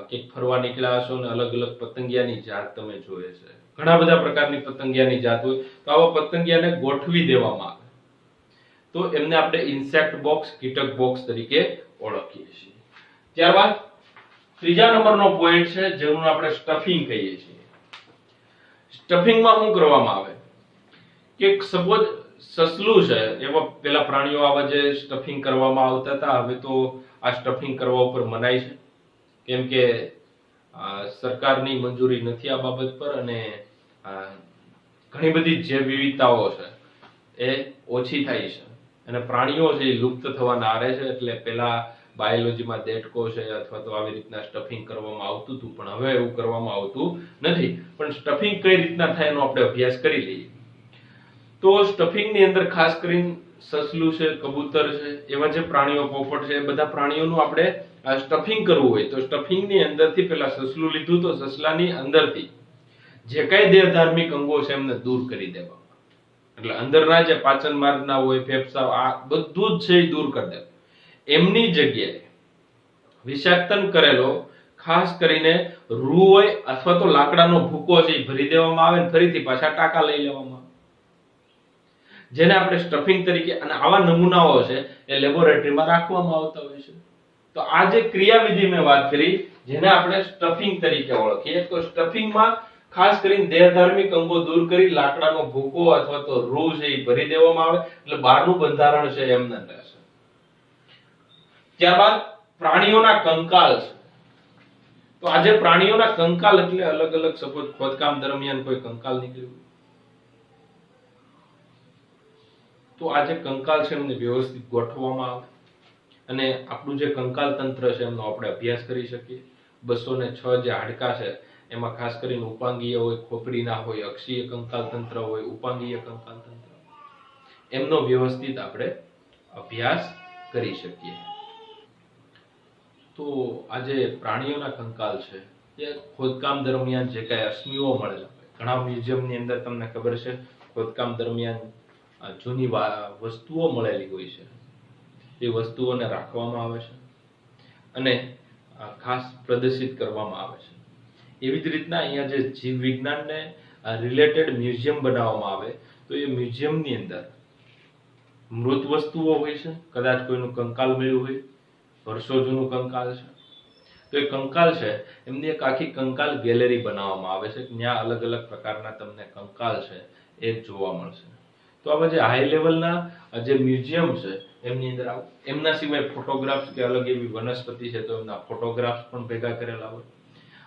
કે ફરવા નીકળ્યા હશો અને અલગ અલગ પતંગિયાની જાત તમે જોયે છે. ઘણા બધા પ્રકારની પતંગિયાની જાત હોય તો આવા પતંગિયાને ગોઠવી દેવામાં આવે તો એમને આપણે ઇન્સેક્ટ બોક્સ, કીટક બોક્સ તરીકે ઓળખીએ છીએ. ત્યારબાદ ત્રીજા નંબરનો પોઈન્ટ છે જેનું આપણે સ્ટફિંગ કહીએ છીએ. સ્ટફિંગમાં શું કરવામાં આવે કે સપોઝ સસલું છે, એવા પેલા પ્રાણીઓ આવા જે સ્ટફિંગ કરવામાં આવતા હતા, હવે તો આ સ્ટફિંગ કરવા ઉપર મનાઈ છે કેમ કે સરકારની મંજૂરી નથી આ બાબત પર અને ઘણી બધી જૈવ વિવિધતાઓ છે એ ઓછી થાય છે અને પ્રાણીઓ છે લુપ્ત થવાના આરે છે. એટલે પેલા બાયોલોજીમાં દેટકો છે અથવા તો આવી રીતના સ્ટફિંગ કરવામાં આવતું હતું, પણ હવે એવું કરવામાં આવતું નથી. પણ સ્ટફિંગ કઈ રીતના થાય એનો આપણે અભ્યાસ કરી લઈએ. તો સ્ટફિંગ ની અંદર ખાસ કરીને સસલું છે, કબૂતર છે, એવા જે પ્રાણીઓ, પોપટ છે, એ બધા પ્રાણીઓનું આપણે સ્ટફિંગ કરવું હોય તો સ્ટફિંગ ની અંદરથી પેલા સસલું લીધું તો સસલાની અંદરથી જે કઈ દેહધાર્મિક અંગો છે એમને દૂર કરી દેવા. એટલે અંદરના જે પાચન માર્ગના હોય, ફેફસા, આ બધું જ છે એ દૂર કરી દે. એમની જગ્યાએ વિષાક્તન કરેલો ખાસ કરીને રૂ હોય અથવા તો લાકડાનો ભૂકો છે એ ભરી દેવામાં આવે ને ફરીથી પાછા ટાંકા લઈ લેવામાં આવે, જેને આપણે સ્ટફિંગ તરીકે, અને આવા નમૂનાઓ છે એ લેબોરેટરીમાં રાખવામાં આવતા હોય છે. તો આ જે ક્રિયાવિધિ મેં વાત કરી જેને આપણે સ્ટફિંગ તરીકે ઓળખીએ, તો સ્ટફિંગમાં ખાસ કરીને દેહધાર્મિક અંગો દૂર કરી લાકડાનો ભૂકો અથવા તો રૂ છે એ ભરી દેવામાં આવે એટલે બહારનું બંધારણ છે એમને રહેશે. ત્યારબાદ પ્રાણીઓના કંકાલ છે. તો આજે પ્રાણીઓના કંકાલ એટલે અલગ અલગ, સપોઝ ખોદકામ દરમિયાન કોઈ કંકાલ નીકળ્યું તો આ જે કંકાલ છે એમને વ્યવસ્થિત ગોઠવવામાં આવે અને આપણું જે કંકાલ તંત્ર છે એમનો આપણે અભ્યાસ કરી શકીએ. 206 જે હાડકા છે એમાં ખાસ કરીને ઉપાંગીય હોય, ખોપડીના હોય, અક્ષીય કંકાલ તંત્ર હોય, ઉપાંગીય કંકાલ તંત્ર, એમનો વ્યવસ્થિત આપણે અભ્યાસ કરી શકીએ. તો આ જે પ્રાણીઓના કંકાલ છે એ ખોદકામ દરમિયાન જે કઈ અશ્મિઓ મળેલા હોય, ઘણા મ્યુઝિયમની અંદર તમને ખબર છે ખોદકામ દરમિયાન જૂની વસ્તુઓ મળેલી હોય છે, એ વસ્તુઓને રાખવામાં આવે છે અને ખાસ પ્રદર્શિત કરવામાં આવે છે. એવી જ રીતના અહીંયા જે જીવ વિજ્ઞાનને રિલેટેડ મ્યુઝિયમ બનાવવામાં આવે તો એ મ્યુઝિયમની અંદર મૃત વસ્તુઓ હોય છે, કદાચ કોઈનું કંકાલ મળ્યું હોય, વર્ષો જૂનું કંકાલ છે, તો એ કંકાલ છે એમની એક આખી કંકાલ ગેલેરી બનાવવામાં આવે છે. ત્યાં અલગ અલગ પ્રકારના તમને કંકાલ છે એ જોવા મળશે. તો આવા જે હાઈ લેવલના જે મ્યુઝિયમ છે એમની અંદર એમના સિવાય ફોટોગ્રાફ્સ કે અલગ એવી વનસ્પતિ છે તો એમના ફોટોગ્રાફ્સ પણ ભેગા કરેલા હોય.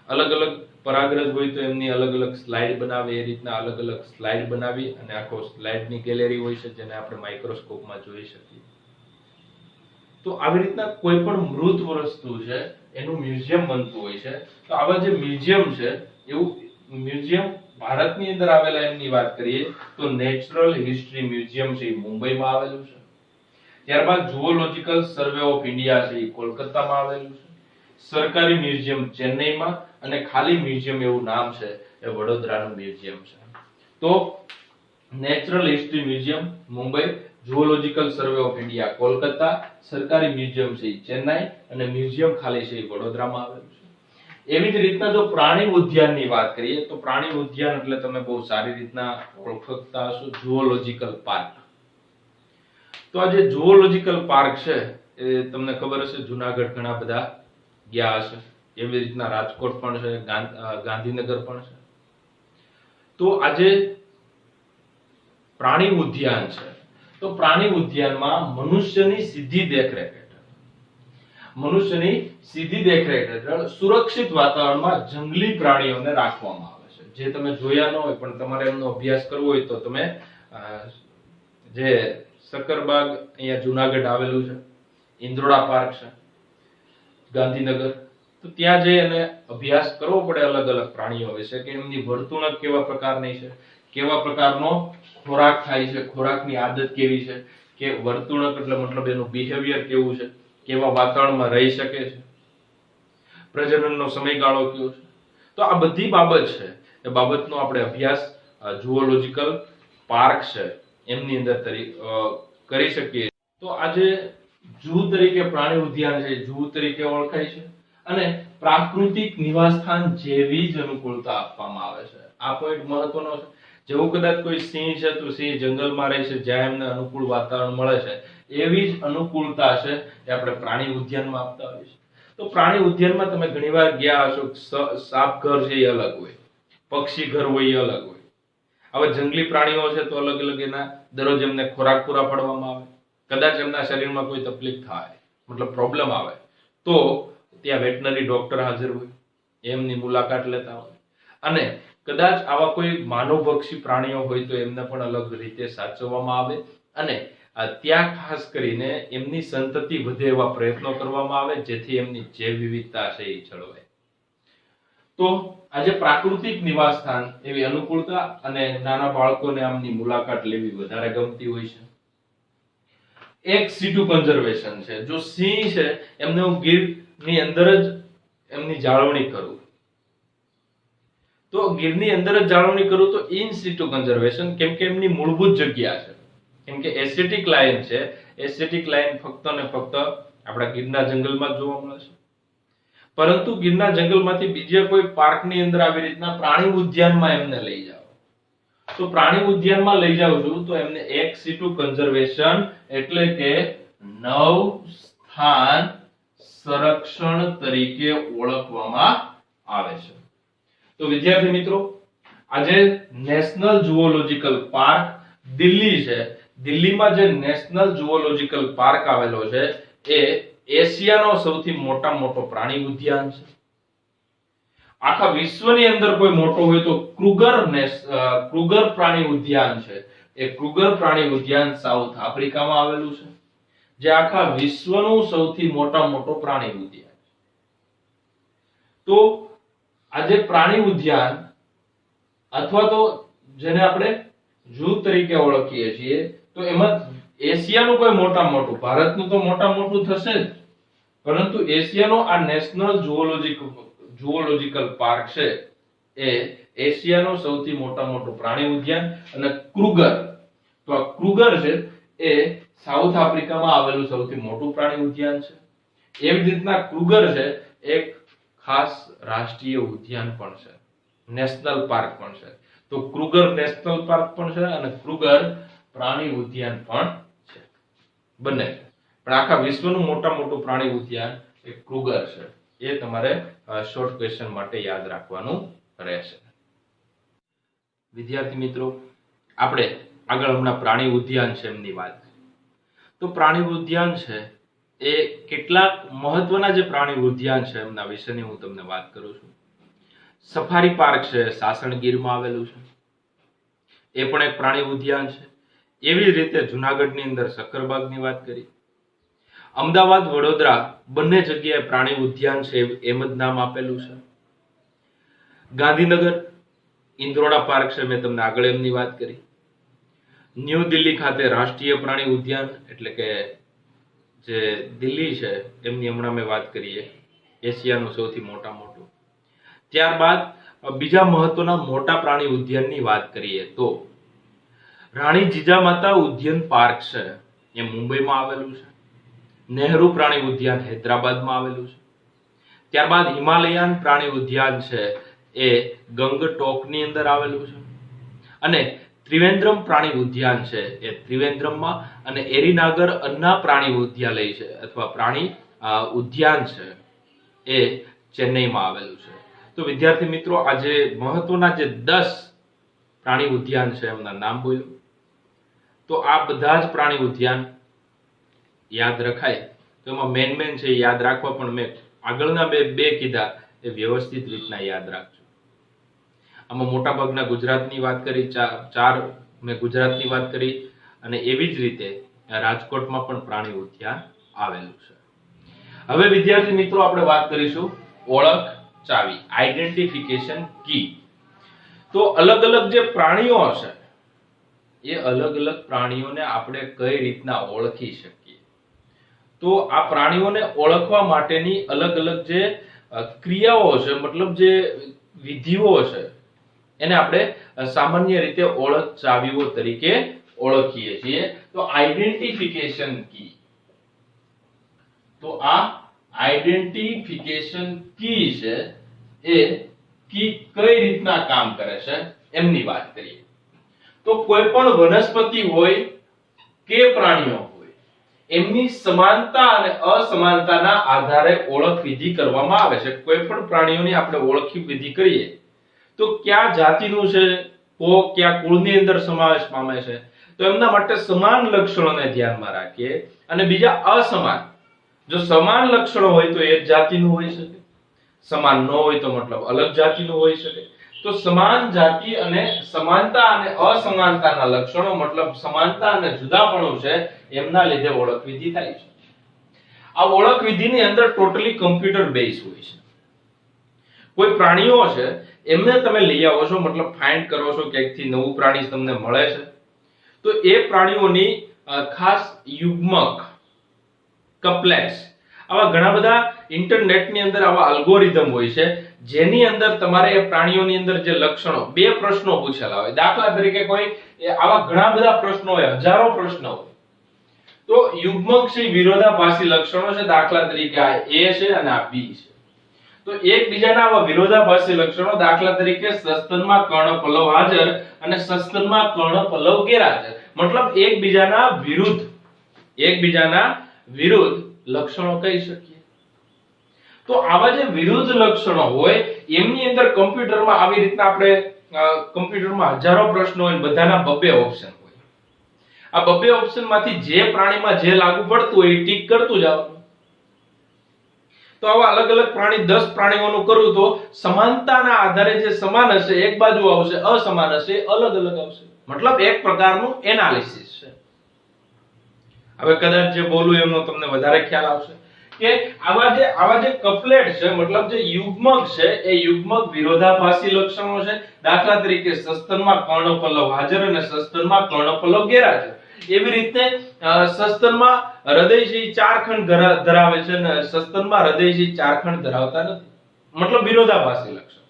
અલગ અલગ પરાગરજ હોય તો એમની અલગ અલગ સ્લાઇડ બનાવે, એ રીતના અલગ અલગ સ્લાઇડ બનાવી અને આખો સ્લાઇડની ગેલેરી હોય છે જેને આપણે માઇક્રોસ્કોપમાં જોઈ શકીએ. તો આવી રીતના કોઈ પણ મૃત વસ્તુ છે એનું મ્યુઝિયમ બનતું હોય છે. તો આવા જે મ્યુઝિયમ છે એવું મ્યુઝિયમ ભારતની અંદર આવેલા એમની વાત કરીએ તો નેચરલ હિસ્ટ્રી મ્યુઝિયમ છે એ મુંબઈમાં આવેલું છે. ત્યારબાદ ઝૂઓલોજીકલ સર્વે ઓફ ઇન્ડિયા છે એ કોલકાતામાં આવેલું છે. સરકારી મ્યુઝિયમ ચેન્નઈમાં અને ખાલી મ્યુઝિયમ એવું નામ છે એ વડોદરાનું મ્યુઝિયમ છે. તો natural history museum Mumbai, ઝૂઓલોજીકલ survey of India Kolkata, સરકારી મ્યુઝિયમ છે ચેન્નાઈ અને મ્યુઝિયમ ખાલી છે વડોદરામાં આવેલું છે. એવી જ રીતના જો પ્રાણી ઉદ્યાનની વાત કરીએ તો પ્રાણી ઉદ્યાન એટલે તમે બહુ સારી રીતના ઓળખતા હશો, ઝૂઓલોજીકલ પાર્ક. તો આ જે ઝૂઓલોજીકલ પાર્ક છે એ તમને ખબર હશે જુનાગઢ ઘણા બધા ગયા હશે, એવી રીતના રાજકોટ પણ છે, ગાંધીનગર પણ છે. તો આજે પ્રાણી ઉદ્યાન છે તો પ્રાણી ઉદ્યાનમાં મનુષ્યની સીધી દેખરેખ હેઠળ સુરક્ષિત વાતાવરણમાં જંગલી પ્રાણીઓને રાખવામાં આવે છે. જે તમે જોયા ન હોય પણ તમારે એમનો અભ્યાસ કરવો હોય તો તમે જે સક્કરબાગ અહીંયા જુનાગઢ આવેલું છે, ઇન્દ્રોડા પાર્ક છે ગાંધીનગર, તો ત્યાં જઈ અને અભ્યાસ કરવો પડે અલગ અલગ પ્રાણીઓ વિશે કે એમની વર્તણૂક કેવા પ્રકારની છે, કેવા પ્રકારનો ખોરાક ખાય છે, ખોરાકની આદત કેવી છે, કે વર્તણૂક એટલે મતલબ એનું બિહેવિયર કેવું છે, કેવા વાતાવરણમાં રહી શકે છે, પ્રજનનનો સમયગાળો કયો છે. તો આ બધી બાબત છે એ બાબતનો આપણે અભ્યાસ ઝૂઓલોજીકલ પાર્ક છે એમની અંદર કરી શકીએ. તો આજે ઝૂ તરીકે પ્રાણી ઉદ્યાન છે ઝૂ તરીકે ઓળખાય છે અને પ્રાકૃતિક નિવાસસ્થાન જેવી જ અનુકૂળતા આપવામાં આવે છે. આ પોઈન્ટ મહત્વનો છે. જેવું કદાચ કોઈ સિંહ છે તો સિંહ જંગલમાં રહે છે, જ્યાં એમને અનુકૂળ વાતાવરણ મળે છે એવી જ અનુકૂળતા છે એ આપણે પ્રાણી ઉદ્યાનમાં આપતા હોઈએ છીએ. તો પ્રાણી ઉદ્યાનમાં તમે ઘણીવાર ગયા હશો, સાપ ઘર છે એ અલગ હોય, પક્ષી ઘર હોય એ અલગ હોય. આવા જંગલી પ્રાણીઓ છે તો અલગ અલગ એના દરરોજ એમને ખોરાક પૂરા પાડવામાં આવે. કદાચ એમના શરીરમાં કોઈ તકલીફ થાય, મતલબ પ્રોબ્લેમ આવે તો ત્યાં વેટનરી ડોક્ટર હાજર હોય, એમની મુલાકાત લેતા હોય. અને કદાચ આવા કોઈ માનવભક્ષી પ્રાણીઓ હોય તો એમને પણ અલગ રીતે સાચવવામાં આવે અને ત્યાં ખાસ કરીને એમની સંતતિ વધે એવા પ્રયત્નો કરવામાં આવે જેથી એમની જૈવ વિવિધતા છે એ જળવાય. તો આજે પ્રાકૃતિક નિવાસ સ્થાન એવી અનુકૂળતા અને નાના બાળકોને આમની મુલાકાત લેવી વધારે ગમતી હોય છે. એક સીટુ કન્ઝર્વેશન છે. જો સિંહ છે એમને હું ગીરની અંદર જ એમની જાળવણી કરું, તો ગીરની અંદર જ જાળવણી કરું તો ઇન સીટુ કન્ઝર્વેશન, કેમ કે એમની મૂળભૂત જગ્યા છે. કેમ કે એસ્થેટિક લાઈન છે, એસ્થેટિક લાઈન ફક્ત ને ફક્ત આપણા ગીરના જંગલમાં જોવા મળે છે. પરંતુ ગીરના જંગલમાંથી બીજા કોઈ પાર્કની અંદર આવી રીતના પ્રાણી ઉદ્યાનમાં એમને લઈ જાઓ, તો પ્રાણી ઉદ્યાનમાં લઈ જાવ છું તો એમને એક સીટુ કન્ઝર્વેશન એટલે કે નવ સ્થાન સંરક્ષણ તરીકે ઓળખવામાં આવે છે. તો વિદ્યાર્થી મિત્રો, આજે નેશનલ ઝૂઓલોજીકલ પાર્ક દિલ્હી છે, દિલ્હીમાં જે નેશનલ ઝૂઓલોજીકલ પાર્ક આવેલો છે એ એશિયાનો સૌથી મોટો પ્રાણી ઉદ્યાન છે. આખા વિશ્વની અંદર કોઈ મોટો હોય તો ક્રુગર પ્રાણી ઉદ્યાન છે. એ ક્રુગર પ્રાણી ઉદ્યાન સાઉથ આફ્રિકામાં આવેલું છે, જે આખા વિશ્વનું સૌથી મોટો પ્રાણી ઉદ્યાન છે. તો આજે પ્રાણી ઉદ્યાન અથવા તો જેને આપણે ઝૂ તરીકે ઓળખીએ છીએ, તો એમાં એશિયાનું કોઈ મોટું, ભારતનું તો મોટું થશે જ, પરંતુ એશિયાનો આ નેશનલ ઝૂઓલોજીકલ પાર્ક છે એ એશિયાનો સૌથી મોટું પ્રાણી ઉદ્યાન. અને ક્રુગર, તો આ ક્રુગર છે એ સાઉથ આફ્રિકામાં આવેલું સૌથી મોટું પ્રાણી ઉદ્યાન છે. એવી જ રીતના ક્રુગર છે એક ખાસ રાષ્ટ્રીય ઉદ્યાન પણ છે, નેશનલ પાર્ક પણ છે. તો ક્રુગર નેશનલ પાર્ક પણ છે અને ક્રુગર પ્રાણી ઉદ્યાન પણ છે, બંને છે. પણ આખા વિશ્વનું મોટું પ્રાણી ઉદ્યાન એ ક્રુગર છે. એ તમારે શોર્ટ ક્વેશ્ચન માટે યાદ રાખવાનું રહેશે. વિદ્યાર્થી મિત્રો, આપણે આગળ હમણાં પ્રાણી ઉદ્યાન છે એમની વાત. તો પ્રાણી ઉદ્યાન છે એ કેટલાક મહત્વના જે પ્રાણી ઉદ્યાન છે એમના વિશેની હું તમને વાત કરું છું. સફારી પાર્ક છે, સાસણગીરમાં આવેલું છે, એ પણ એક પ્રાણી ઉદ્યાન છે. એવી જ રીતે જુનાગઢની અંદર સક્કરબાગની વાત કરી. અમદાવાદ, વડોદરા બંને જગ્યાએ પ્રાણી ઉદ્યાન છે એમ જ નામ આપેલું છે. ગાંધીનગર ઇન્દ્રોડા પાર્ક છે, મેં તમને આગળ એમની વાત કરી. ન્યૂ દિલ્હી ખાતે રાષ્ટ્રીય પ્રાણી ઉદ્યાન એટલે કે જે દિલ્હી છે એમની હમણાં મેં વાત કરીએ, એશિયાનું સૌથી મોટું. ત્યારબાદ બીજા મહત્વના મોટા પ્રાણી ઉદ્યાનની વાત કરીએ તો રાણી જીજામાતા ઉદ્યાન પાર્ક છે, એ મુંબઈમાં આવેલું છે. નહેરુ પ્રાણી ઉદ્યાન હૈદરાબાદમાં આવેલું છે. ત્યારબાદ હિમાલયન પ્રાણી ઉદ્યાન છે એ ગંગટોકની અંદર આવેલું છે. અને ત્રિવેન્દ્રમ પ્રાણી ઉદ્યાન છે એ ત્રિવેન્દ્રમમાં, અને એરીનાગર અન્ના પ્રાણી ઉદ્યાલય છે અથવા પ્રાણી ઉદ્યાન છે એ ચેન્નઈમાં આવેલું છે. તો વિદ્યાર્થી મિત્રો, આજે મહત્વના જે 10 પ્રાણી ઉદ્યાન છે એમના નામ બોલ્યું. તો આ બધા જ પ્રાણી ઉદ્યાન યાદ રખાય તો એમાં મેન છે યાદ રાખવા, પણ મેં આગળના બે કીધા એ વ્યવસ્થિત રીતના યાદ રાખજો. આમાં મોટા ભાગના ગુજરાતની વાત કરી, ચાર મેં ગુજરાતની વાત કરી, અને એવી જ રીતે રાજકોટમાં પણ પ્રાણી ઉદ્યાન આવેલું છે. હવે વિદ્યાર્થી મિત્રો, આપણે વાત કરીશું ઓળખ ચાવી, આઈડેન્ટિફિકેશન કી. તો અલગ જે પ્રાણીઓ છે એ અલગ પ્રાણીઓને આપણે કઈ રીતના ઓળખી શકીએ. તો આ પ્રાણીઓને ઓળખવા માટેની અલગ જે ક્રિયાઓ છે, મતલબ જે વિધિઓ છે, એને આપણે સામાન્ય રીતે ઓળખ ચાવીઓ તરીકે ઓળખીએ છીએ. તો આઈડેન્ટિફિકેશન કી, તો આ આઈડેન્ટિફિકેશન કી છે એ કી કઈ રીતના કામ કરે છે એમની વાત કરીએ. તો કોઈ પણ વનસ્પતિ હોય કે પ્રાણીઓ હોય, એમની સમાનતા અને અસમાનતાના આધારે ઓળખ વિધિ કરવામાં આવે છે. કોઈ પણ પ્રાણીઓની આપણે ઓળખી વિધિ કરીએ તો કયા જાતિનું છે, કયા કુળની અંદર સમાવેશ પામે છે, તો એમના માટે સમાન લક્ષણોને ધ્યાનમાં રાખીએ, અને બીજા અસમાન. જો સમાન લક્ષણો હોય તો એક જાતિનું હોઈ શકે, સમાન ન હોય તો મતલબ અલગ જાતિનું હોઈ શકે. તો સમાન જાતિ અને સમાનતા અને અસમાનતાના લક્ષણો મતલબ સમાનતા અને જુદાપણું છે એમના લીધે ઓળખ વિધિ થાય છે. આ ઓળખ વિધિની અંદર ટોટલી કમ્પ્યુટર બેઝ હોય છે. કોઈ પ્રાણીઓ છે એમને તમે લઈ આવો છો મતલબ ફાઇન્ડ કરો છો કે એકથી નવું પ્રાણી તમને મળે છે તો એ પ્રાણીઓની ખાસ યુગ્મક કપ્લેટ્સ આવા ઘણા બધા ઇન્ટરનેટની અંદર આવા અલ્ગોરિધમ હોય છે જેની અંદર તમારે એ પ્રાણીઓની અંદર જે લક્ષણો બે પ્રશ્નો પૂછેલા હોય. દાખલા તરીકે કોઈ આવા ઘણા બધા પ્રશ્નો હોય, હજારો પ્રશ્નો હોય તો યુગ્મક છે વિરોધાભાસી લક્ષણો છે. દાખલા તરીકે આ A છે અને આ B છે તો એકબીજાના આવા વિરોધાભાસી લક્ષણો દાખલા તરીકે સસ્તનમાં કર્ણપલવ હાજર અને સસ્તનમાં કર્ણપલવ ગેરહાજર મતલબ એકબીજાના વિરુદ્ધ લક્ષણો કહી શકીએ. તો આવા જે વિરુદ્ધ લક્ષણો હોય એમની અંદર કમ્પ્યુટરમાં આવી રીતના આપણે કમ્પ્યુટરમાં હજારો પ્રશ્નો હોય બધાના બબ્બે ઓપ્શન હોય. આ બબ્બે ઓપ્શનમાંથી જે પ્રાણીમાં જે લાગુ પડતું હોય એ ટીક કરતું જવાનું. તો આવા અલગ અલગ પ્રાણી 10 પ્રાણીઓનું કરું તો સમાનતાના આધારે જે સમાન હશે એક બાજુ આવશે, અસમાન હશે અલગ અલગ આવશે. મતલબ એક પ્રકારનું એનાલિસિસ છે. હવે કદાચ જે બોલું એમનો તમને વધારે ખ્યાલ આવશે કે આવા જે કપલેટ છે મતલબ જે યુગ્મક છે એ યુગ્મક વિરોધાભાસી લક્ષણો છે. દાખલા તરીકે સસ્તનમાં કર્ણપલવ હાજર અને સસ્તનમાં કર્ણપલવ ગેરહાજર. એવી રીતે સસ્તનમાં હૃદય છે 4 ખંડ ધરાવે છે અને સસ્તનમાં હૃદય છે 4 ખંડ ધરાવતા નથી મતલબ વિરોધાભાસી લક્ષણ.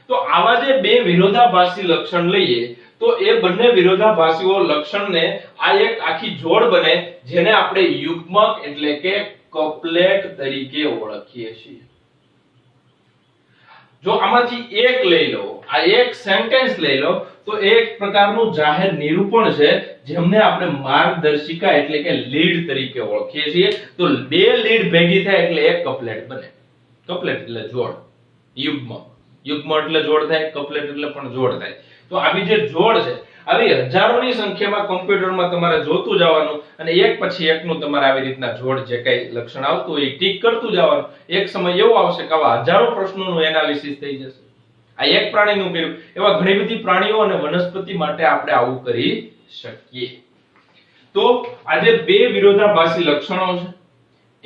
તો આવા જે બે વિરોધાભાસી લક્ષણ લઈએ તો એ બંને વિરોધાભાસીઓ લક્ષણને આ એક આખી જોડ બને જેને આપણે યુગ્મક એટલે કે કપલેટ તરીકે ઓળખીએ છીએ. જો આમાંથી એક લઈ લો, આ એક સેન્ટેન્સ લઈ લો તો એક પ્રકારનું જાહેર નિરૂપણ છે જેમને આપણે માર્ગદર્શિકા એટલે કે લીડ તરીકે ઓળખીએ છીએ. તો બે લીડ ભેગી થાય એટલે એક કપલેટ બને. કપલેટ એટલે જોડ, યુગ્મક એટલે જોડ થાય, કપલેટ એટલે પણ જોડ થાય. તો આવી જે જોડ છે આવી હજારોની સંખ્યામાં કમ્પ્યુટરમાં તમારે જોતું જવાનું અને એક પછી એકનું તમારે આવી રીતના જોડ જે કઈ લક્ષણ આવતું હોય ટીક કરતું જવાનું. એક સમય એવો આવશે કે આવા હજારો પ્રશ્નોનું એનાલિસિસ થઈ જશે. આ એક પ્રાણીનું કર્યું એવા ઘણી બધી પ્રાણીઓ અને વનસ્પતિ માટે આપણે આવું કરી શકીએ. તો આજે બે વિરોધાભાસી લક્ષણો છે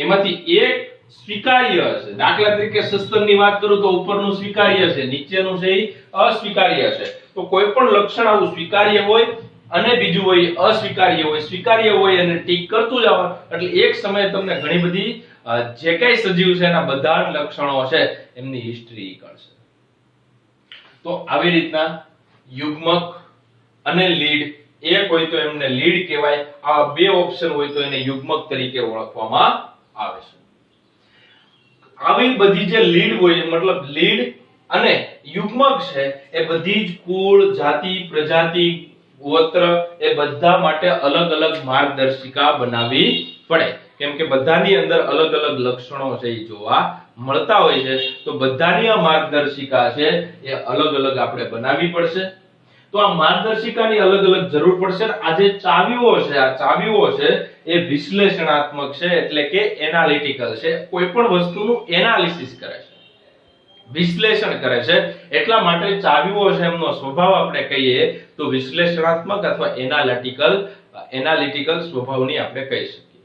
એમાંથી એક સ્વીકાર્ય છે. દાખલા તરીકે સસ્તનની વાત કરું તો ઉપરનું સ્વીકાર્ય છે, નીચેનું છે એ અસ્વીકાર્ય છે. તો કોઈ પણ લક્ષણ આવું સ્વીકાર્ય હોય અને બીજું હોય અસ્વીકાર્ય હોય. સ્વીકાર્ય હોય અને ટીક કરતું જવાનું એટલે એક સમયે તમને ઘણી બધી જે કઈ સજીવ છે એના બધા જ લક્ષણો છે એમની હિસ્ટ્રી કરશે. તો આવી રીતના યુગ્મક અને લીડ એક હોય તો એમને લીડ કહેવાય, આ બે ઓપ્શન હોય તો એને યુગ્મક તરીકે ઓળખવામાં આવે છે. આવી બધી જે લીડ હોય મતલબ લીડ અને યુગ્મક છે એ બધી જ કુળ, જાતિ, પ્રજાતિ, ગોત્ર એ બધા માટે અલગ અલગ માર્ગદર્શિકા બનાવવી પડે કેમ કે બધાની અંદર અલગ અલગ લક્ષણો છે એ જોવા મળતા હોય છે. તો બધાની આ માર્ગદર્શિકા છે એ અલગ અલગ આપણે બનાવવી પડશે. તો આ માર્ગદર્શિકાની અલગ અલગ જરૂર પડશે. આ જે ચાવીઓ છે એ વિશ્લેષણાત્મક છે એટલે કે એનાલિટિકલ છે. કોઈ પણ વસ્તુનું એનાલિસિસ કરે છે, વિશ્લેષણ કરે છે. એટલા માટે ચાવીઓ છે એમનો સ્વભાવ આપણે કહીએ તો વિશ્લેષણાત્મક અથવા એનાલિટિકલ સ્વભાવની આપણે કહી શકીએ.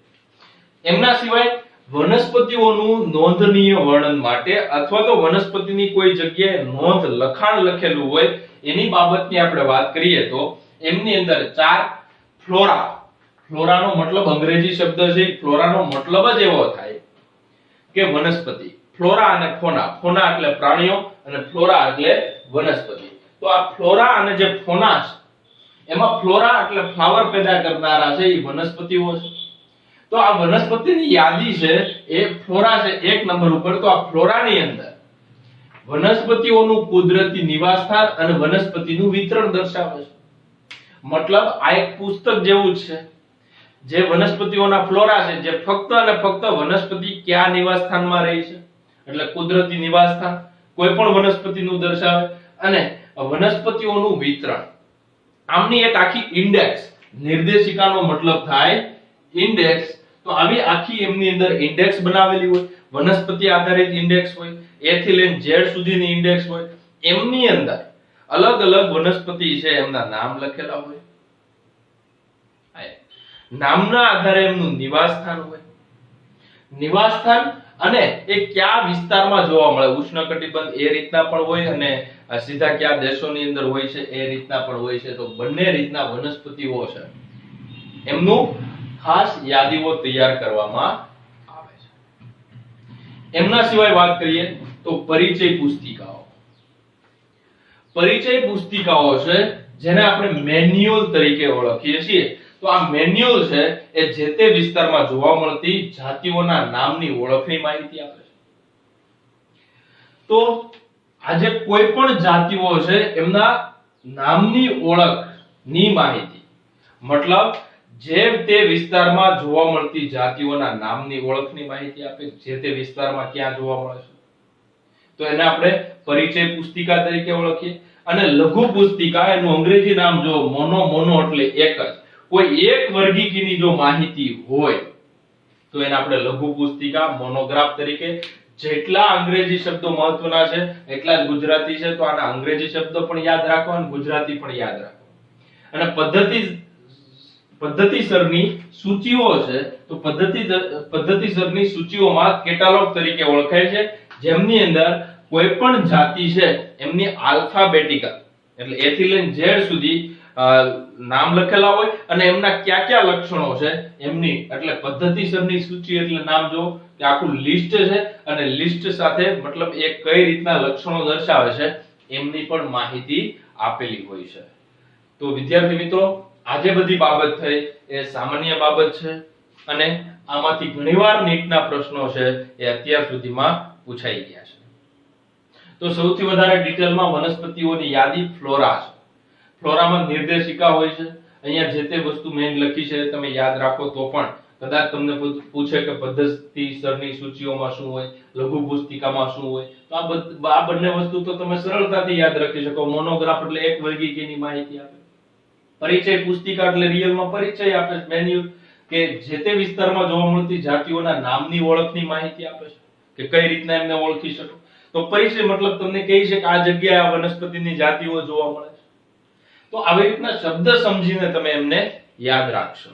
એમના સિવાય વનસ્પતિઓનું નોંધનીય વર્ણન માટે અથવા તો વનસ્પતિની કોઈ જગ્યાએ નોંધ લખાણ લખેલું હોય એની બાબતની આપણે વાત કરીએ તો એમની અંદર 4 ફ્લોરાનો મતલબ અંગ્રેજી શબ્દ છે. ફ્લોરાનો મતલબ જ એવો થાય કે વનસ્પતિ. ફ્લોરા અને ફોના એટલે પ્રાણીઓ અને ફ્લોરા એટલે વનસ્પતિ. તો આ ફ્લોરા અને જે ફોના છે એમાં ફ્લોરા એટલે ફ્લાવર પેદા કરનારા છે એ વનસ્પતિઓ છે. તો આ વનસ્પતિની યાદી છે એ ફ્લોરા છે 1 નંબર ઉપર. તો આ ફ્લોરાની અંદર વનસ્પતિઓનું કુદરતી નિવાસસ્થાન અને વનસ્પતિનું વિતરણ દર્શાવે છે. મતલબ આ એક પુસ્તક જેવું છે જે વનસ્પતિઓના ફ્લોરા છે જે ફક્ત અને ફક્ત વનસ્પતિ ક્યાં નિવાસસ્થાનમાં રહી છે એટલે કુદરતી નિવાસસ્થાન કોઈ પણ વનસ્પતિનું દર્શાવે અને વનસ્પતિઓનું વિતરણ. આમની એક આખી ઇન્ડેક્સ, નિર્દેશિકાનો મતલબ થાય ઇન્ડેક્સ. તો આવી આખી એમની અંદર ઇન્ડેક્સ બનાવેલી હોય. વનસ્પતિ આધારિત ઇન્ડેક્સ હોય, A થી લઈને Z સુધીની ઇન્ડેક્સ હોય. એમની અંદર અલગ અલગ વનસ્પતિ છે એમના નામ લખેલા હોય, નામના આધારે એમનું નિવાસ સ્થાન હોય, નિવાસ સ્થાન અને એ કયા વિસ્તારમાં જોવા મળે, ઉષ્ણકટિબંધ એ રીતના પણ હોય અને સીધા કયા દેશોની અંદર હોય છે એ રીતના પણ હોય છે. તો બંને રીતના વનસ્પતિઓ છે એમનું ખાસ યાદીઓ તૈયાર કરવામાં આવે છે. એમના સિવાય વાત કરીએ તો પરિચય પુસ્તિકાઓ. પરિચય પુસ્તિકાઓ છે જેને આપણે મેન્યુઅલ તરીકે ઓળખીએ છીએ. તો આ મેન્યુઅલ છે એ જે તે વિસ્તારમાં જોવા મળતી જાતિઓના નામની ઓળખની માહિતી આપે છે. તો આજે કોઈ પણ જાતિઓ છે એમના નામની ઓળખની માહિતી, મતલબ જે તે વિસ્તારમાં જોવા મળતી જાતિઓના નામની ઓળખની માહિતી આપે, જે તે વિસ્તારમાં ક્યાં જોવા મળે છે. તો એને આપણે પરિચય પુસ્તિકા તરીકે ઓળખીએ. અને લઘુ પુસ્તિકા એનું અંગ્રેજી નામ જો મોનો એટલે એક જ, કોઈ એક વર્ગીકીની જો માહિતી હોય તો એને આપણે લઘુ પુસ્તિકા મોનોગ્રાફ તરીકે. જેટલા અંગ્રેજી શબ્દો મહત્વના છે એટલા જ ગુજરાતી છે, તો આના અંગ્રેજી શબ્દો પણ યાદ રાખવા અને ગુજરાતી પણ યાદ રાખવા. અને પદ્ધતિસરની સૂચિઓ છે તો પદ્ધતિસરની સૂચિઓમાં કેટાલોગ તરીકે ઓળખાય છે, જેમની અંદર કોઈ પણ જાતિ છે એમની આલ્ફાબેટિકલ એટલે A થી લઈને Z સુધી નામ લખેલા હોય અને એમના કયા કયા લક્ષણો છે એમની, એટલે પદ્ધતિસરની સૂચિ એટલે નામ જો કે આખું લિસ્ટ છે અને લિસ્ટ સાથે મતલબ એ કઈ રીતના લક્ષણો દર્શાવે છે એમની પણ માહિતી આપેલી હોય છે. તો વિદ્યાર્થી મિત્રો, આજે બધી બાબત થઈ એ સામાન્ય બાબત છે અને આમાંથી ઘણીવાર નીટના પ્રશ્નો છે એ અત્યાર સુધીમાં પૂછાઈ ગયા છે. તો સૌથી વધારે ડિટેલમાં વનસ્પતિઓની યાદી ફ્લોરા છે. ફ્લોરામાં નિર્દેશિકા હોય છે. અહીંયા જે તે વસ્તુ મેઇન લખી છે તમે યાદ રાખો તો પણ કદાચ તમને પૂછે કે પદ્ધતિસરની સૂચિઓમાં શું હોય, લઘુ પુસ્તિકામાં શું હોય, તો આ બંને વસ્તુ તો તમે સરળતાથી યાદ રાખી શકો. મોનોગ્રાફ એટલે એક વર્ગીકીની માહિતી આપે, પરિચય પુસ્તિકા એટલે રિયલમાં પરિચય આપે, મેન્યુઅલ કે જે તે વિસ્તારમાં જોવા મળતી જાતિઓના નામની ઓળખની માહિતી આપે છે કે કઈ રીતના એમને ઓળખી શકો. તો પરિચય મતલબ તમને કહે છે કે આ જગ્યાએ આ વનસ્પતિની જાતિઓ જોવા મળે છે. તો આવી રીતના શબ્દ સમજીને તમે એમને યાદ રાખશો.